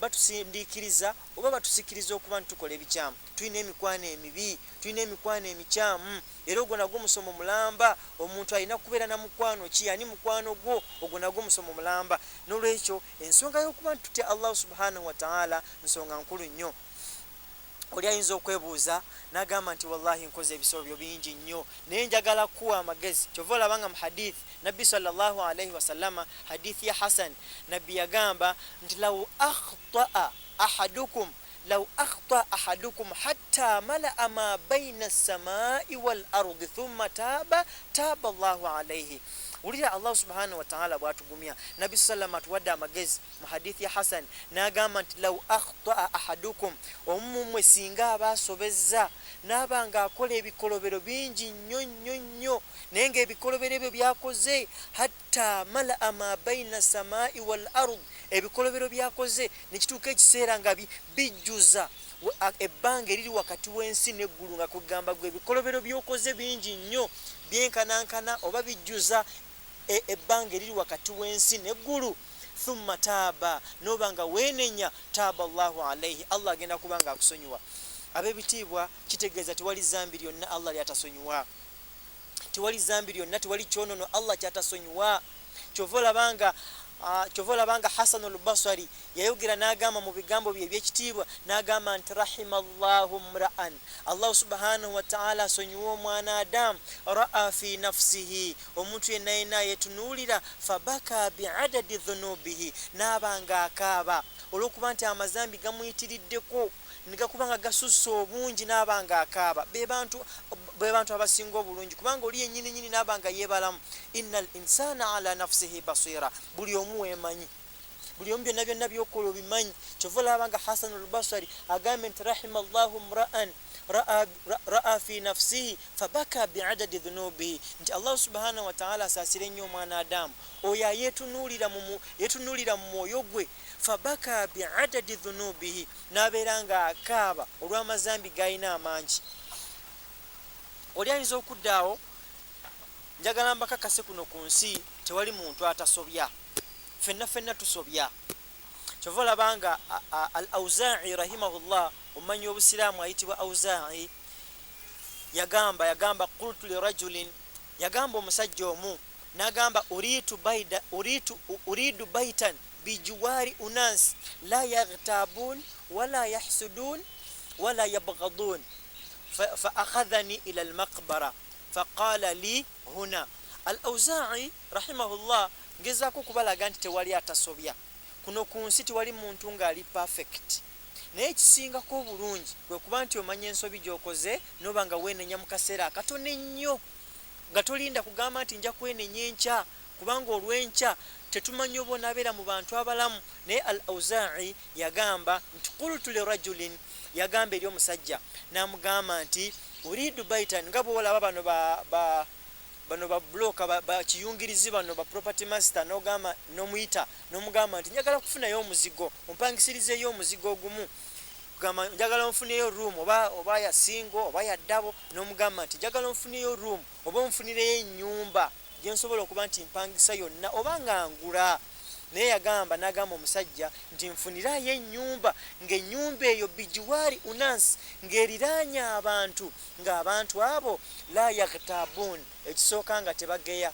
batusindiikiriza oba batusikiriza okuba nti tukola ebikyamu. Tulina emikwano emibi, tulina emikwano emikyamu, era ogwo nagwo musomo mulamba. Omuntu alina kubeera na mukwano ki, ani mukwano gwo, ogwo nagwo musomo mulamba. N'olwekyo ensonga y'okuba nti tutya Allah subhanahu wa ta'ala nsonga nkulu nnyo. Oli ayinza okwebuuza n'agamba nti wallahi nkoze ebisobyo bingi nnyo, naye njagala kuwa amagezi. Kyova olabanga mu hadith Nabbi sallallahu alayhi wasallama, hadithi ya Hasan, Nabbi yagamba nti law akhta'a ahadukum hatta mala'a ma bayna as-samaa'i wal ardi thumma taba Allahu alayhi. Ulira Allah subhanahu wa ta'ala bwatugumya. Nabbi sallallahu atuwadde amagezi mu hadithi ya Hasan, n'agamba nti law akhta'a ahadukum, omumwe singa abasobezza n'abanga akola ebikolobero bingi nnyo, naye ng'ebikolobero ebyo byakoze hatta mala'a ma bayna samaa'i wal ard, ebikolobero byakoze nekituuka ekiseera nga bijjuza ebbanga eriri wakati w'ensi n'eggulu, nga kugamba gwe ebikolobero byokoze bingi nnyo byenkanankana oba bijjuza ebbanga eriri wakati w'ensi n'eggulu. Thumma taaba, noba nga weenenya, taaba Allahu alayhi, Allah agenda kubanga akusonyiwa. Ab'ebitiibwa, kitegeeza tewali zambi lyonna Allah lyatasonyiwa, tewali zambi lyonna, tewali kyonono Allah kyatasonyiwa. Kyova olabanga Hasan al-Basri yayogera n'agamba mu bigambo bye eby'ekitiibwa, n'agamba nti rahimallahu mra'an, Allah subhanahu wa ta'ala asonyiwa omwana Adamu, ra'a fi nafsihi, omuntu yenna yetunuulira, fabaka bi'adadi dhunubihi, n'abanga akaaba olw'okuba nti amazambi gamuyitiriddeko negakuba nga gasusse obungi, n'abanga akaaba. Be bantu abasinga obulungi, kubanga oli yennyini n'abanga yeebalamu. Innal insana ala nafsihi basira, buli omu weemanyi, buli omu byonna byokola obimanyi. Kyova olabanga Hasan al-Basri agambye nti rahimallahu mra'an ra'a fi nafsihi fabaka bi'adadi dhunubihi, nti Allah subhanahu wa ta'ala asaasire nnyo omwana Adamu oyo yetunuulira mu mwoyo gwe, fabaka bi'adadi dhunubihi, n'abeera nga akaaba olw'amazambi g'alina amangi. Oli ayinza okuddaawo, njagala mbakakase kuno ku nsi tewali muntu atasobya, ffenna tusobya. Kyova olabanga al-Awzaa'i rahimahullah, omumanyi obusiraamu ayitibwa Awzaa'i, yagamba qultu li rajulin, yagamba omusajja omu nagamba uridu baitan bijuwari unas la yaghtabun wala yahsudun wala yabghadun fa akhadhani ila almaqbara faqala li huna. Al-Awza'i rahimahullah ngezaako kubalaga nti tewali atasobya kuno ku nsi, tewali muntu ng'ali perfect, naye ekisingako obulungi bwe kuba nti omanya ensobi gy'okoze noba nga weenenya mu kaseera akatono ennyo nga tolinda kugamba nti nja kwenenya enkya, kubanga olw'enkya tetumanyi oba onaabeera mu bantu abalamu. Naye Al-Awza'i yagamba nti qultu li rajulin, yagamba eri omusajja n'amugamba nti uridu baitan, nga bwolaba bano ba bloka ba kiyungirizi bano ba property master n'ogamba n'omuyita n'omugamba nti njagala kufunayo omuzigo, ompangisirizeeyo omuzigo ogumu, kugamba njagala onfuneyo room oba ya single oba ya double, n'omugamba nti njagala onfuneyo room oba onfunireyo ennyumba gye nsobola okuba nti mpangisa yonna oba nga ngula. Naye n'agamba omusajja nti nfunirayo ennyumba, ng'ennyumba eyo bijuwari unas, ng'eriraanye abantu, ng'abantu abo la yaghtabun, ekisooka nga tebageya,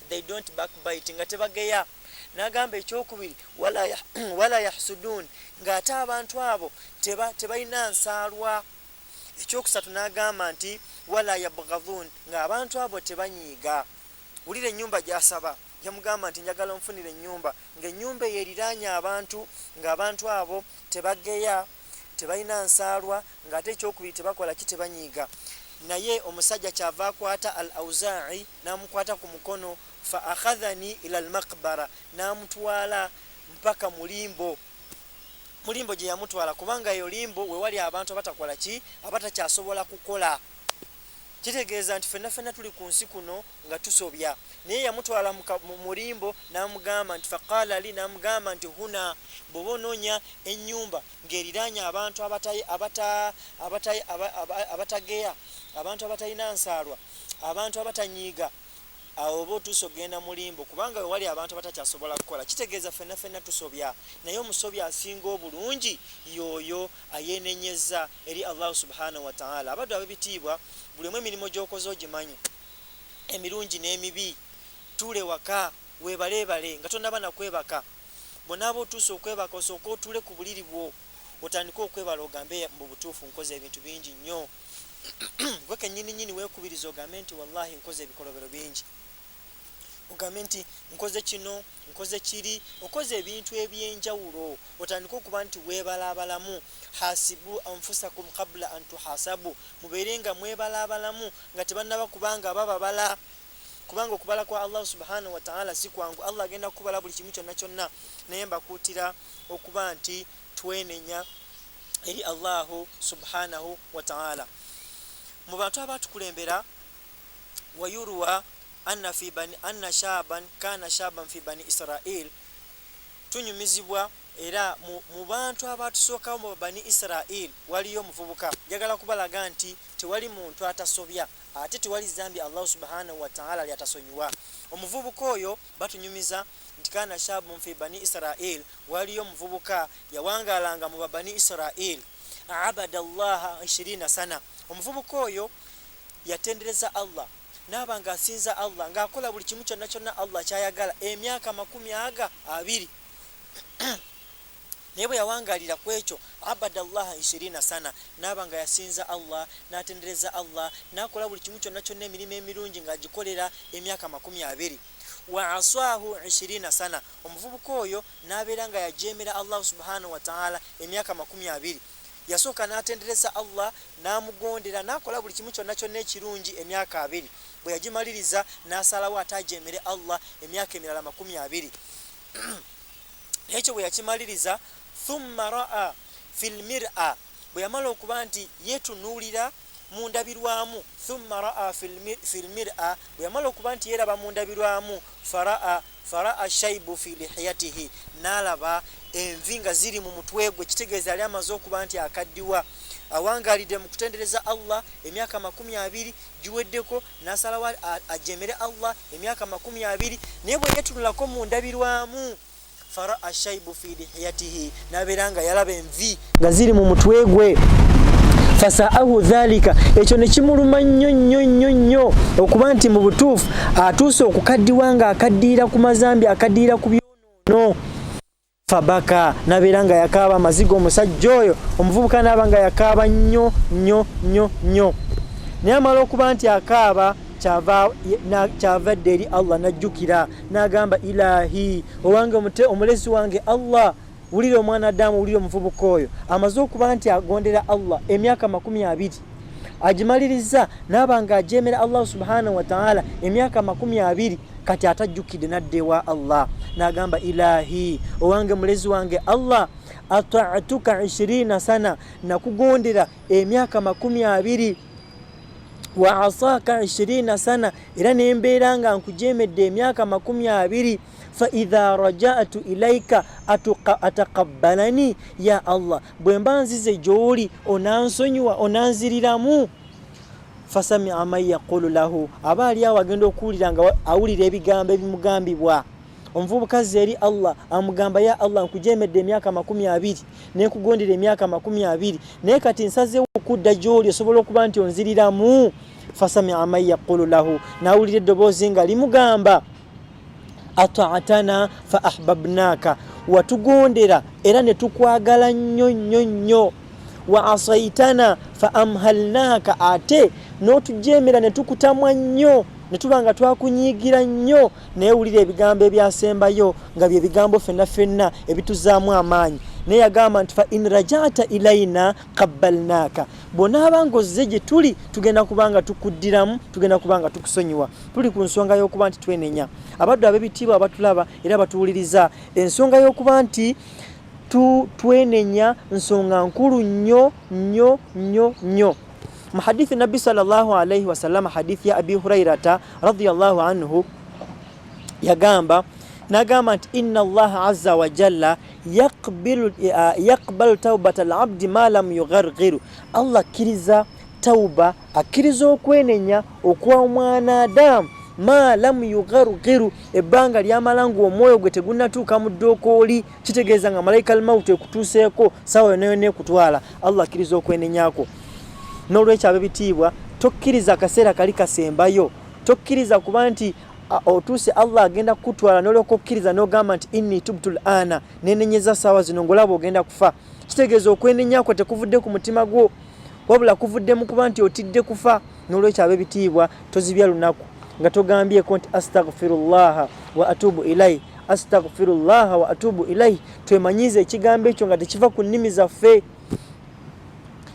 they don't backbite, nga tebageya. N'agamba ekyokubiri wala yahsudun, ng'ate abantu abo tebalina nsaalwa. Ekyokusatu n'agamba nti wala yabghadun, ng'abantu abo tebanyiiga. Wulira ennyumba gy'asaba, yamugamba nti njagala onfunire ennyumba, ng'ennyumba eyo eriraanye abantu, ng'abantu abo tebageya, tebalina nsaalwa, ng'ate ekyokubiri tebakola ki, tebanyiiga. Naye omusajja kyava akwata Al-Awza'i n'amukwata ku mukono, fa akhadhani ila al-maqbara, n'amutwala mpaka mulimbo gye yamutwala, kubanga eyo limbo we wali abantu abatakola ki, abatakyasobola kukola. Kitegeeza nti ffenna tuli ku nsi kuno nga tusobya. Naye yamutwala mu mulimbo n'amugamba nti faqala li, n'amugamba nti huna, bw'oba onoonya ennyumba ng'eriraanye abantu abatageya, abantu abatalina nsaalwa, abantu abatanyiiga, awo oba otuuse ogenda mulimbo, kubanga we wali abantu abatakyasobola kukola. Kitegeeza ffenna tusobya, naye omusobi asinga obulungi y'oyo ayeenenyeza eri Allah subhanahu wa ta'ala. Abaddu ab'ebitiibwa, buli omu emirimu gy'okoze ogimanyi, emirungi n'emibi. Tuule waka weebaleebale nga tonnaba nakwebaka, bonaaba otuuse okwebaka osooka otuule ku buliri bwo otandike okwebala ogambe mu butuufu nkoze ebintu bingi nnyo. Gwe kennyini weekubiriza ogambe nti wallahi nkoze ebikolobero bingi, ogambe nti nkoze kino nkoze kiri, okoze ebintu ebyenjawulo, otandike okuba nti weebalaabalamu. Hasibu anfusakum qabla an tuhasabu, mubeere nga mwebalaabalamu nga tebannaba kubanga bababala, kubanga okubala kwa Allah subhanahu wa ta'ala si kwangu. Allah agenda kukubala buli kimu kyonna, naye mbakuutira okuba nti twenenya eri Allah subhanahu wa ta'ala. Mu bantu abatukulembera, wayurwa anna shaban kana shaban fi bani Israel, tunyumizibwa era mu bantu abatusookawo mu bani Israel waliyo omuvubuka. Njagala kubalaga nti tewali muntu atasobya, ate tewali zambi Allah subhanahu wa ta'ala lyatasonyiwa. Omuvubuka oyo batunyumiza nti kana shabun fi bani Israel, waliyo omuvubuka yawangalanga mu bani Israel, abada Allah 20 sana. Omuvubuka oyo yatendereza Allah, n'abanga asinza Allah, ng'akola buli kimu kyonna Allah kyayagala emyaka 20. Naye bwe yawangalira ku ekyo abadallaha 20 sana, n'abanga yasinza Allah, n'atendereza Allah, n'akola buli kimu kyonna emirimu emirungi ng'agikolera emyaka 20. Wa aswahu 20 sana, omuvubuka oyo n'abeera nga yajeemera Allah subhanahu wa ta'ala emyaka 20. Yasooka n'atendereza Allah, n'amugondera, n'akola buli kimu kyonna ekirungi emyaka 2. Bwe yagimaliriza n'asalawo atajeemere Allah emyaka emirala 20. Ekyo bwe yakimaliriza, thumma ra'a fil mir'a, bwe yamala okuba nti yeetunuulira mu ndabirwamu, thumma ra'a fil mir'a, bwe yamala okuba nti yeeraba mu ndabirwamu, fara'a shaybu fi lihiyatihi, n'alaba envi nga ziri mu mutwe gwe, kitegeeza yali amaze okuba nti akaddiwa. Awangalidde mu kutendereza Allah emyaka 20 giweddeko, n'asalawo ajeemere Allah emyaka 20, naye bwe yeetunulako mu ndabirwamu, fara'a shaybu fi lihiyatihi, n'abeera nga yalaba envi nga ziri mu mutwe gwe. fasaahu dhalika ekyo ne kimuluma nnyo okuba nti mu butuufu atuuse okukaddiwa nga akaddiira ku mazambi akaddiira ku byonono. Fabaka nabeera nga yakaaba amazigo omusajja oyo omuvubuka naaba nga yakaaba nnyo naye amala okuba nti akaaba kyavadde eri Allah najjukira n'agamba ilahi owange omulezi wange Allah wulira omwana Adamu wulira omuvubuka oyo amaze okuba nti agondera Allah emyaka 20 agimaliriza n'aba nga ajeemera Allah subhanahu wa ta'ala emyaka 20 kati atajjukidde nadde wa Allah n'agamba ilahi owange mulezi wange Allah ata'atuka 20 sana nakugondera emyaka 20 wa asaka 20 sana era nembeera nga nkujemedde emyaka 20 fa idha raja'tu ilaika ataqabbalani ya Allah bwe mbanzize gyoli onansonyiwa onanziriramu. Fasami amay yaqulu lahu abali awagenda okuwulira nga awulira ebigambo ebimugambibwa omuvubukazi eri Allah amugamba ya Allah nkujemedde emyaka 20 nekugondera emyaka 20 naye kati nsazeewo okudda gyoli osobola okuba nti onziriramu. Fasami amay yaqulu lahu nawulira eddoboozi nga limugamba ata'atana fa ahbabnaka watugondera era ne tukwagala nnyo wa asaitana fa amhalnaka ate n'otujemera ne tukutamwa nnyo ne tubanga twakunyiigira nnyo naye wulira ebigambo ebyasembayo nga bye bigambo fenna ebituzaamu amaanyi naye yagamba nti fa in rajata ilaina qabbalnaka bonaaba ngozze gye tuli tugenda kubanga tukuddiramu tugenda kubanga tukusonyiwa. Tuli ku nsonga y'okuba nti twenenya abaddu ab'ebitiibwa abatulaba era batuwuliriza ensonga y'okuba nti twenenya nsonga nkulu nnyo. Mu hadithi Nabbi sallallahu alayhi wa sallam hadithi ya Abi Hurairata radiyallahu anhu yagamba nti inna Allah azza wa jalla yaqbalu tawbata al-abdi ma lam yugharghiru. Allah kiriza tauba akiriza okwenenya okwa omwana Adamu ma lam yugharghiru ebbanga lyamalangu omwoyo gwe tegunnatuuka mu ddokooli kitegeeza nga malayika al-maut ekutuuseeko sawa yonayona ekutwala. Allah akiriza okwenenyako. N'olwekyo ab'ebitiibwa tokkiriza akaseera kali kasembayo tokkiriza kuba nti otuuse Allah agenda kutwala n'olyoka okkiriza n'ogamba nti inni tubtul ana nenenyeza sawa zino ngolaba ogenda kufa. Kitegeeza okwenenyako tekuvudde ku mutima gwo wabula kuvudde mu kuba nti otidde kufa. N'olwekyo ab'ebitiibwa tozibya lunaku nga togambyeko nti astaghfirullah wa atubu ilayhi astaghfirullah wa atubu ilayhi twemanyize ekigambo ekyo nga tekiva ku nnimi zaffe.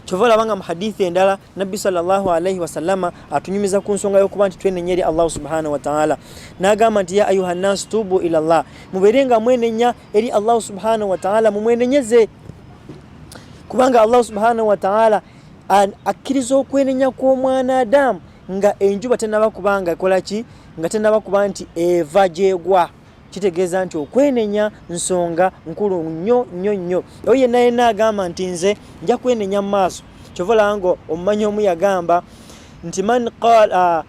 Chovola banga mu hadithi endala Nabbi sallallahu alayhi wa sallama atunyumiza ku nsonga y'okuba nti twenenye Allah subhanahu wa ta'ala n'agamba nti ya ayuha nas tubu ila Allah muberenga mwenenya eri Allah subhanahu wa ta'ala mumwenenyeze kubanga Allah subhanahu wa ta'ala akkiriza okwenenya kw'omwana Adamu nga enjuba tenaba kubanga ekolaki nga tenaba kuba nti eva gyegwa. Kitegeeza nti okwenenya nsonga nkulu nnyo. Oyo naye n'agamba nti nze nja kwenenya mu maaso. Kyovola ngo omumanyi omu yagamba nti man qala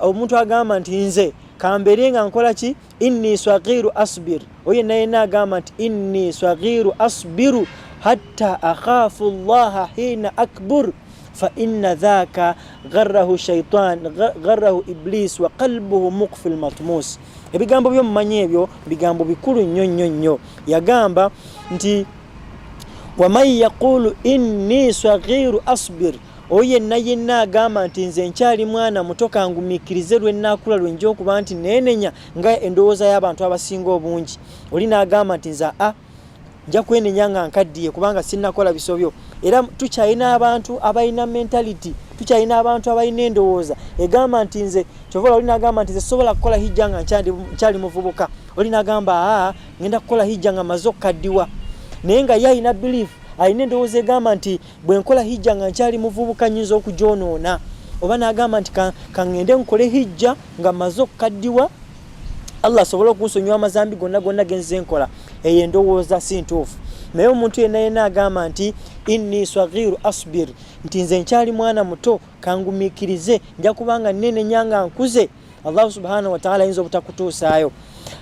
omuntu agamba nti nze kambere nga nkola ki inni saghiru asbir. Oyo naye n'agamba nti inni saghiru asbiru hatta akhafu Allah hina akbur fa inna dhaka gharrahu shaytan gharrahu iblis wa qalbuhu muqfil matmus. Ebigambo by'omumanyi ebyo bigambo bikulu nnyo. Yagamba nti waman yaqulu inni saghiru asbir oye yenna agamba nti nze nkyali mwana muto kangumiikirize lwe nnaakula lwe nja okuba nti neenenya nga endowooza y'abantu abasinga obungi. Oli n'agamba nti nze nja kwenenya nga nkaddiye kubanga sinnakola bisobyo. Era tukyalina abantu abalina mentality tukyalina abantu abalina endowooza egamba nti nze kyovola oli n'agamba nti nze sobola kukola hijja nga nkyali muvubuka. Oli n'agamba ngenda kukola hijja nga maze okukaddiwa naye nga ye alina belief alina endowooza egamba nti bwe nkola hijja nga nkyali muvubuka nyinza okugyonoona. Oba n'agamba nti kangende nkole hijja nga maze okukaddiwa Allah asobola okunsonyiwa amazambi gonna genze nkola. Eyo endowooza si ntuufu. Naye omuntu yenna agamba nti inni saghiru asbir nti nze nkyali mwana muto kangumiikirize nja kubanga nnenenya nga nkuze. Allah subhanahu wa ta'ala ayinza obutakutuusaayo.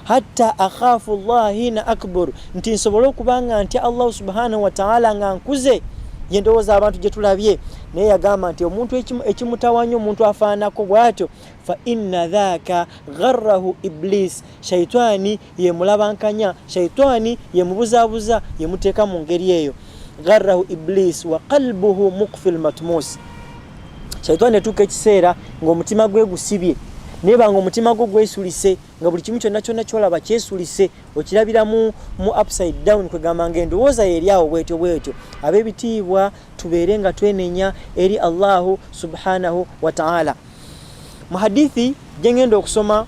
Hatta akhafu Allah hina akbur nti nsobola okubanga nti Allah subhanahu wa ta'ala nga nkuze yendowooza abantu gye tulabye naye yagamba nti omuntu ekimutawanya omuntu afaanako bw'atyo fa inna dhaaka gharrahu iblis, shaitani yemulabankanya, shaitani yemubuzaabuza, yemuteeka mu ngeri eyo. Gharrahu iblis wa qalbuhu muqfil matmus, shaitani etuuka ekiseera ng'omutima gwe gusibye, neba ng'omutima gwo gwesulise, nga buli kimu kyonna kyonna kyolaba kyesulise, okirabira mu upside down, kwegamba ng'endowooza yeri awo bwetyo. Ab'ebitiibwa tubeere nga twenenya eri Allahu subhanahu wa ta'ala. Mu hadithi gye ngenda okusoma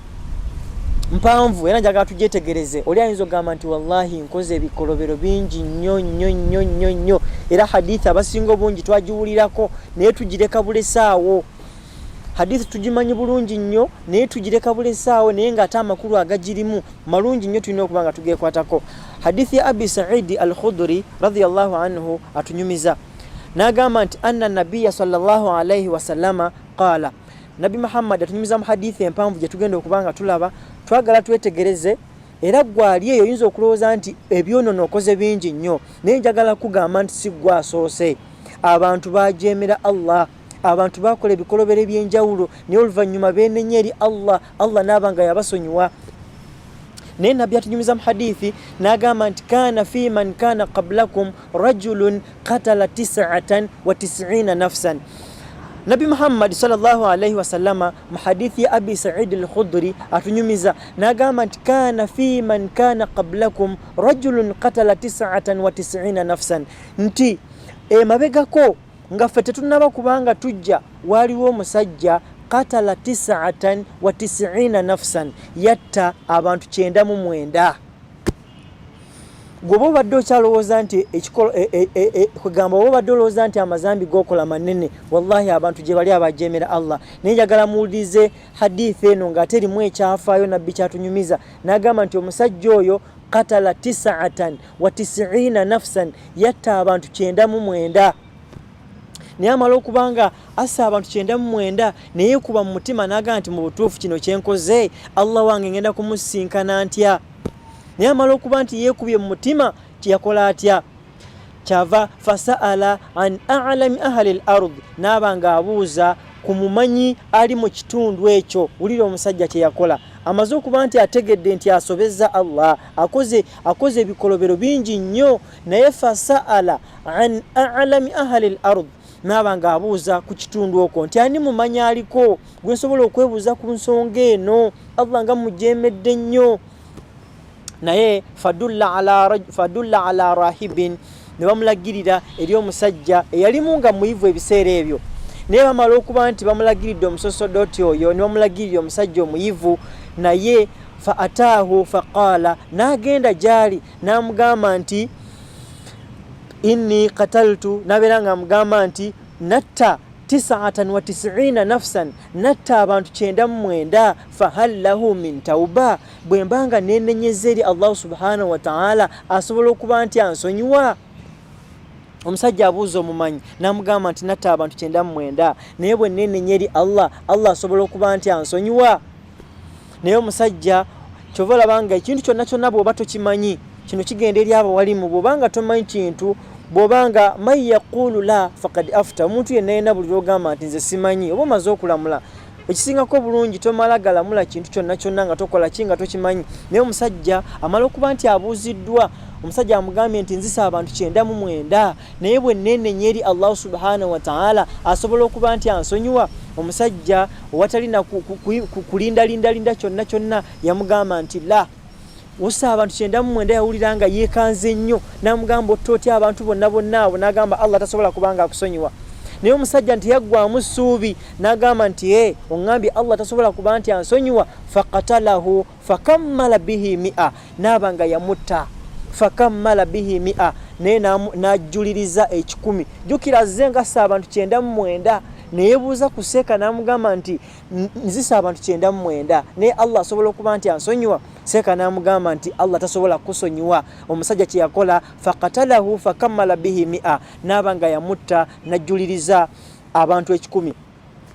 mpanvu era njagala tugyetegereze, oli ayinza okugamba nti wallahi nkoze ebikolobero bingi nnyo era hadithi abasinga obungi twagiwulirako naye tugireka bulesaawo. Hadithi tugimanyi bulungi nnyo naye tugireka bulesaawo, naye ng'ate amakulu agagirimu malungi nnyo tulina okuba nga tugekwatako. Hadithi ya Abi Sa'id al-Khudri radiyallahu anhu atunyumiza, n'agamba nti anna nabiyya sallallahu alayhi wasallama qaala, Nabi Muhammad atunyumiza mu hadithi empanvu gye tugenda okuba nga tulaba, twagala twetegereze era gwali eyo oyinza okulowooza nti ebyonono okoze bingi nnyo, naye njagala kugamba nti si gwe asoose. Abantu bajeemera Allah, abantu bakola ebikolobero eby'enjawulo naye oluvannyuma beenenya eri Allah, Allah n'aba nga yabasonyiwa. Naye nabbi atunyumiza mu hadithi n'agamba nti kaana fi man kaana qablakum rajulun qatala 99 nafsan. Nabi Muhammad sallallahu alayhi wasallama mu hadithi ya Abi Sa'id al-Khudri atunyumiza n'agamba nti kaana fi man kaana qablakum rajulun qatala 99 nafsan, nti mabegako nga ffe tetunaba kubanga tujja waliwo omusajja qatala 99 nafsan, yatta abantu 99. Gwoba obadde okyalowooza nti kwegamba oba obadde olowooza nti amazambi g'okola manene, wallahi abantu gye bali abajeemera Allah. Naye njagala muwulirize hadithi eno ng'ate erimu ekyafaayo nabbi kyatunyumiza, n'agamba nti omusajja oyo qatala 99 nafsan, yatta abantu 99. Naye amala okubanga assa abantu 99 naye kuba mu mutima n'agamba nti mu butuufu kino kyenkoze Allah wange ngenda kumusinkana ntya. Naye amala okuba nti yeekubye mu mutima tiyakola atya, kyava fasaala an a'lami ahli al-ard, n'aba ng'abuuza ku mumanyi ali mu kitundu ekyo. Wulira omusajja kye yakola, amaze okuba nti ategedde nti asobezza Allah, akoze ebikolobero bingi nnyo, naye fasaala an a'lami ahli al-ard, n'aba ng'abuuza ku kitundu okwo nti ani mumanyi aliko gwe nsobola okwebuuza ku nsonga eno, Allah nga mujeemedde nnyo. Naye fadulla ala rahibin, ne bamulagirira eri omusajja eyalimu nga muyivu ebiseera ebyo. Naye bamala okuba nti bamulagiridde omusosodoti oyo, ne bamulagirira omusajja omuyivu, naye fa ataahu faqaala, n'agenda gyali n'amugamba nti inni qataltu, nabeera nga amugamba nti natta 99 nafsan, natta abantu 99, fahal lahu min tauba, bwe mbanga nenenyeza eri Allah subhanahu wa ta'ala asobola okuba nti ansonyiwa. Omusajja abuuza omumanyi n'amugamba nti natta abantu 99 naye bwe nenenya eri Allah asobola okuba nti ansonyiwa. Naye omusajja kyova olabanga ekintu kyonna kyonna bw'oba tokimanyi, kino kigenda eri abawalimu, bw'obanga tomanyi kintu, bw'obanga man yaqulu la faqad afta, omuntu yenna yenna buli lw'ogamba nti nze simanyi oba omaze okulamula, ekisingako bulungi tomala galamula kintu kyonna kyonna nga tokola kinga tokimanyi. Naye omusajja amala okuba nti abuuziddwa, omusajja amugambye nti nzisa abantu 99 naye bwe nenenya eri Allah subhanahu wa ta'ala asobola okuba nti ansonyiwa. Omusajja owatalina kulindalinda kyonna kyonna yamugamba nti la, usa abantu 99 yawulira nga yeekanze nnyo, n'amugamba ottotya abantu bonna abo, n'agamba Allah tasobola kubanga akusonyiwa. Naye omusajja nti yaggwamu ssuubi n'agamba nti oŋŋambye Allah tasobola kuba nti ansonyiwa. Faqatalahu fakammala bihi 100, n'aba nga yamutta. Fakammala bihi 100, naye n'ajjuliriza 100. Jjukira azze nga assa abantu 99 neyebuuza kuseeka n'amugamba nti nzisa abantu 99 naye Allah asobola okuba nti ansonyiwa. Seeka n'amugamba nti Allah tasobola kusonyiwa. Omusajja kye yakola faqatalahu fakammala bihi 100, n'aba nga yamutta n'ajjuliriza abantu 100.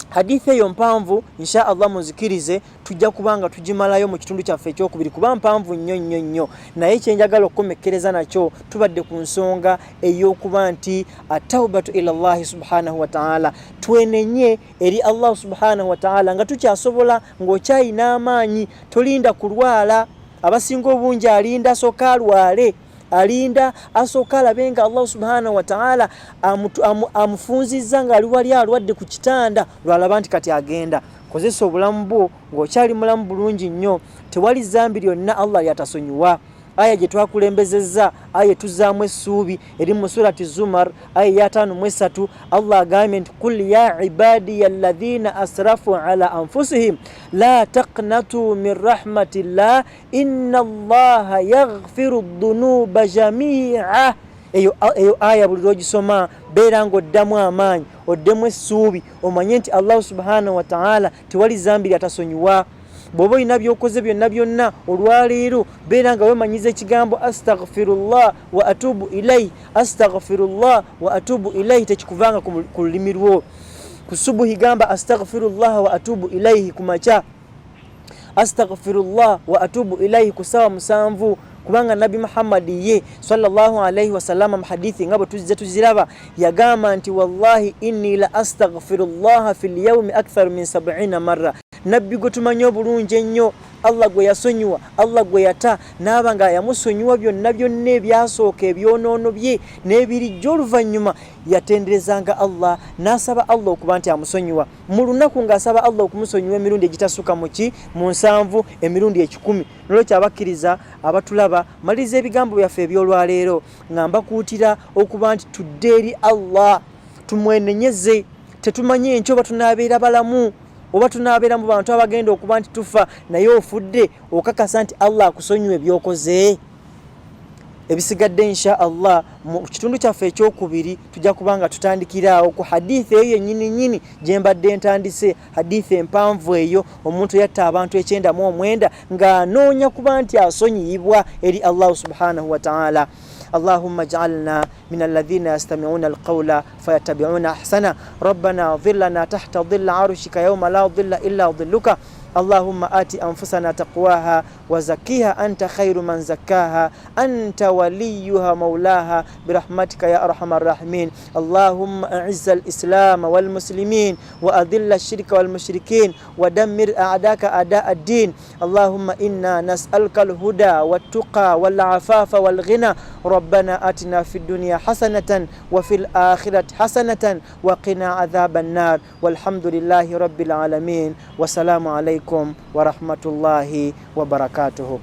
hadithi eyo mpanvu insha Allah muzikirize tujja kubanga tujimalayo mu kitundu kyaffe ekyokubiri kuba mpanvu nnyo naye kyenjagala okukomekkereza nakyo tubadde ku nsonga ey'okuba nti at-tawbatu ila Allah subhanahu wa ta'ala, twenenye eri Allah subhanahu wa ta'ala nga tukyasobola ng'okyayina amaanyi, tolinda kulwala. Abasinga obungi alinda asooka alwale, alinda asooka alabe nga Allah subhanahu wa ta'ala amufunzizza nga ali wali alwadde ku kitanda lwalaba nti kati agenda. Kozesa obulamu bwo ng'okyali mulamu bulungi nnyo, tewali zambi lyonna Allah lyatasonyiwa. Aya gye twakulembezezza aya tuzaamu essuubi eri mu surati Zumar aya ya 5:3 Allah agambye nti qul ya ibadiya alladhina asrafu ala anfusihim la taqnatu min rahmatillah inna Allaha yaghfiru dhunuba jami'a. Eyo aya buli lw'ogisoma beera ng'oddamu amaanyi, oddemu essuubi, omanye nti Allah subhanahu wa ta'ala tewali zambi lyatasonyiwa. Bw'oba olina by'okoze byonna olwaleero beera nga weemanyiza ekigambo astaghfirullah wa atubu ilayhi, astaghfirullah wa atubu ilayhi, tekikuvanga ku lulimi lwo. Ku subuhi gamba astaghfirullah wa atubu ilayhi, ku makya astaghfirullah wa atubu ilayhi ku ssaawa 7, kubanga Nabi Muhammad ye sallallahu alayhi wa sallam mu hadithi nga bwe tuziraba yagamba nti wallahi inni la astaghfirullah fil yawmi akthar min 70 marra. Nabbi gwe tumanyi obulungi ennyo, Allah gwe yasonyiwa, Allah gwe yata, n'aba nga yamusonyiwa byonna ebyasooka ebyonoono bye n'ebirijja oluvannyuma yatenderezanga Allah n'asaba Allah okuba nti amusonyiwa. Mu lunaku ng'asaba Allah okumusonyiwa emirundi egitasuka mu 7, emirundi 10. Nolwekyo abakkiriza abatulaba, maliriza ebigambo byaffe ebyolwaleero nga mbakuutira okuba nti tudde eri Allah tumwenenyeze. Tetumanyi enkyo oba tunaabeera balamu oba tunaabeera mu bantu abagenda okuba nti tufa, naye ofudde okakasa nti Allah akusonyiwa ebyokoze. Ebisigadde insha Allah mu kitundu kyaffe ekyokubiri tujja kubanga tutandikiraawo ku hadithi eyo yennyini gye mbadde ntandise, hadithi empanvu eyo omuntu yatta abantu 99 ng'anoonya kuba nti asonyiyibwa eri Allah subhanahu wa ta'ala. اللهم اجعلنا من الذين يستمعون القول فيتبعون أحسنه. ربنا ظلنا تحت ظل عرشك يوم لا ظل إلا ظلك. اللهم آت أنفسنا تقواها وزكيها أنت خير من زكاها أنت وليها مولاها برحمتك يا أرحم الراحمين. اللهم أعز الإسلام والمسلمين وأذل الشرك والمشركين ودمر أعداءك أعداء الدين. اللهم إنا نسألك الهدى والتقى والعفاف والغنى. ربنا آتنا في الدنيا حسنة وفي الآخرة حسنة وقنا عذاب النار. والحمد لله رب العالمين. والسلام عليكم ورحمة الله وبركاته.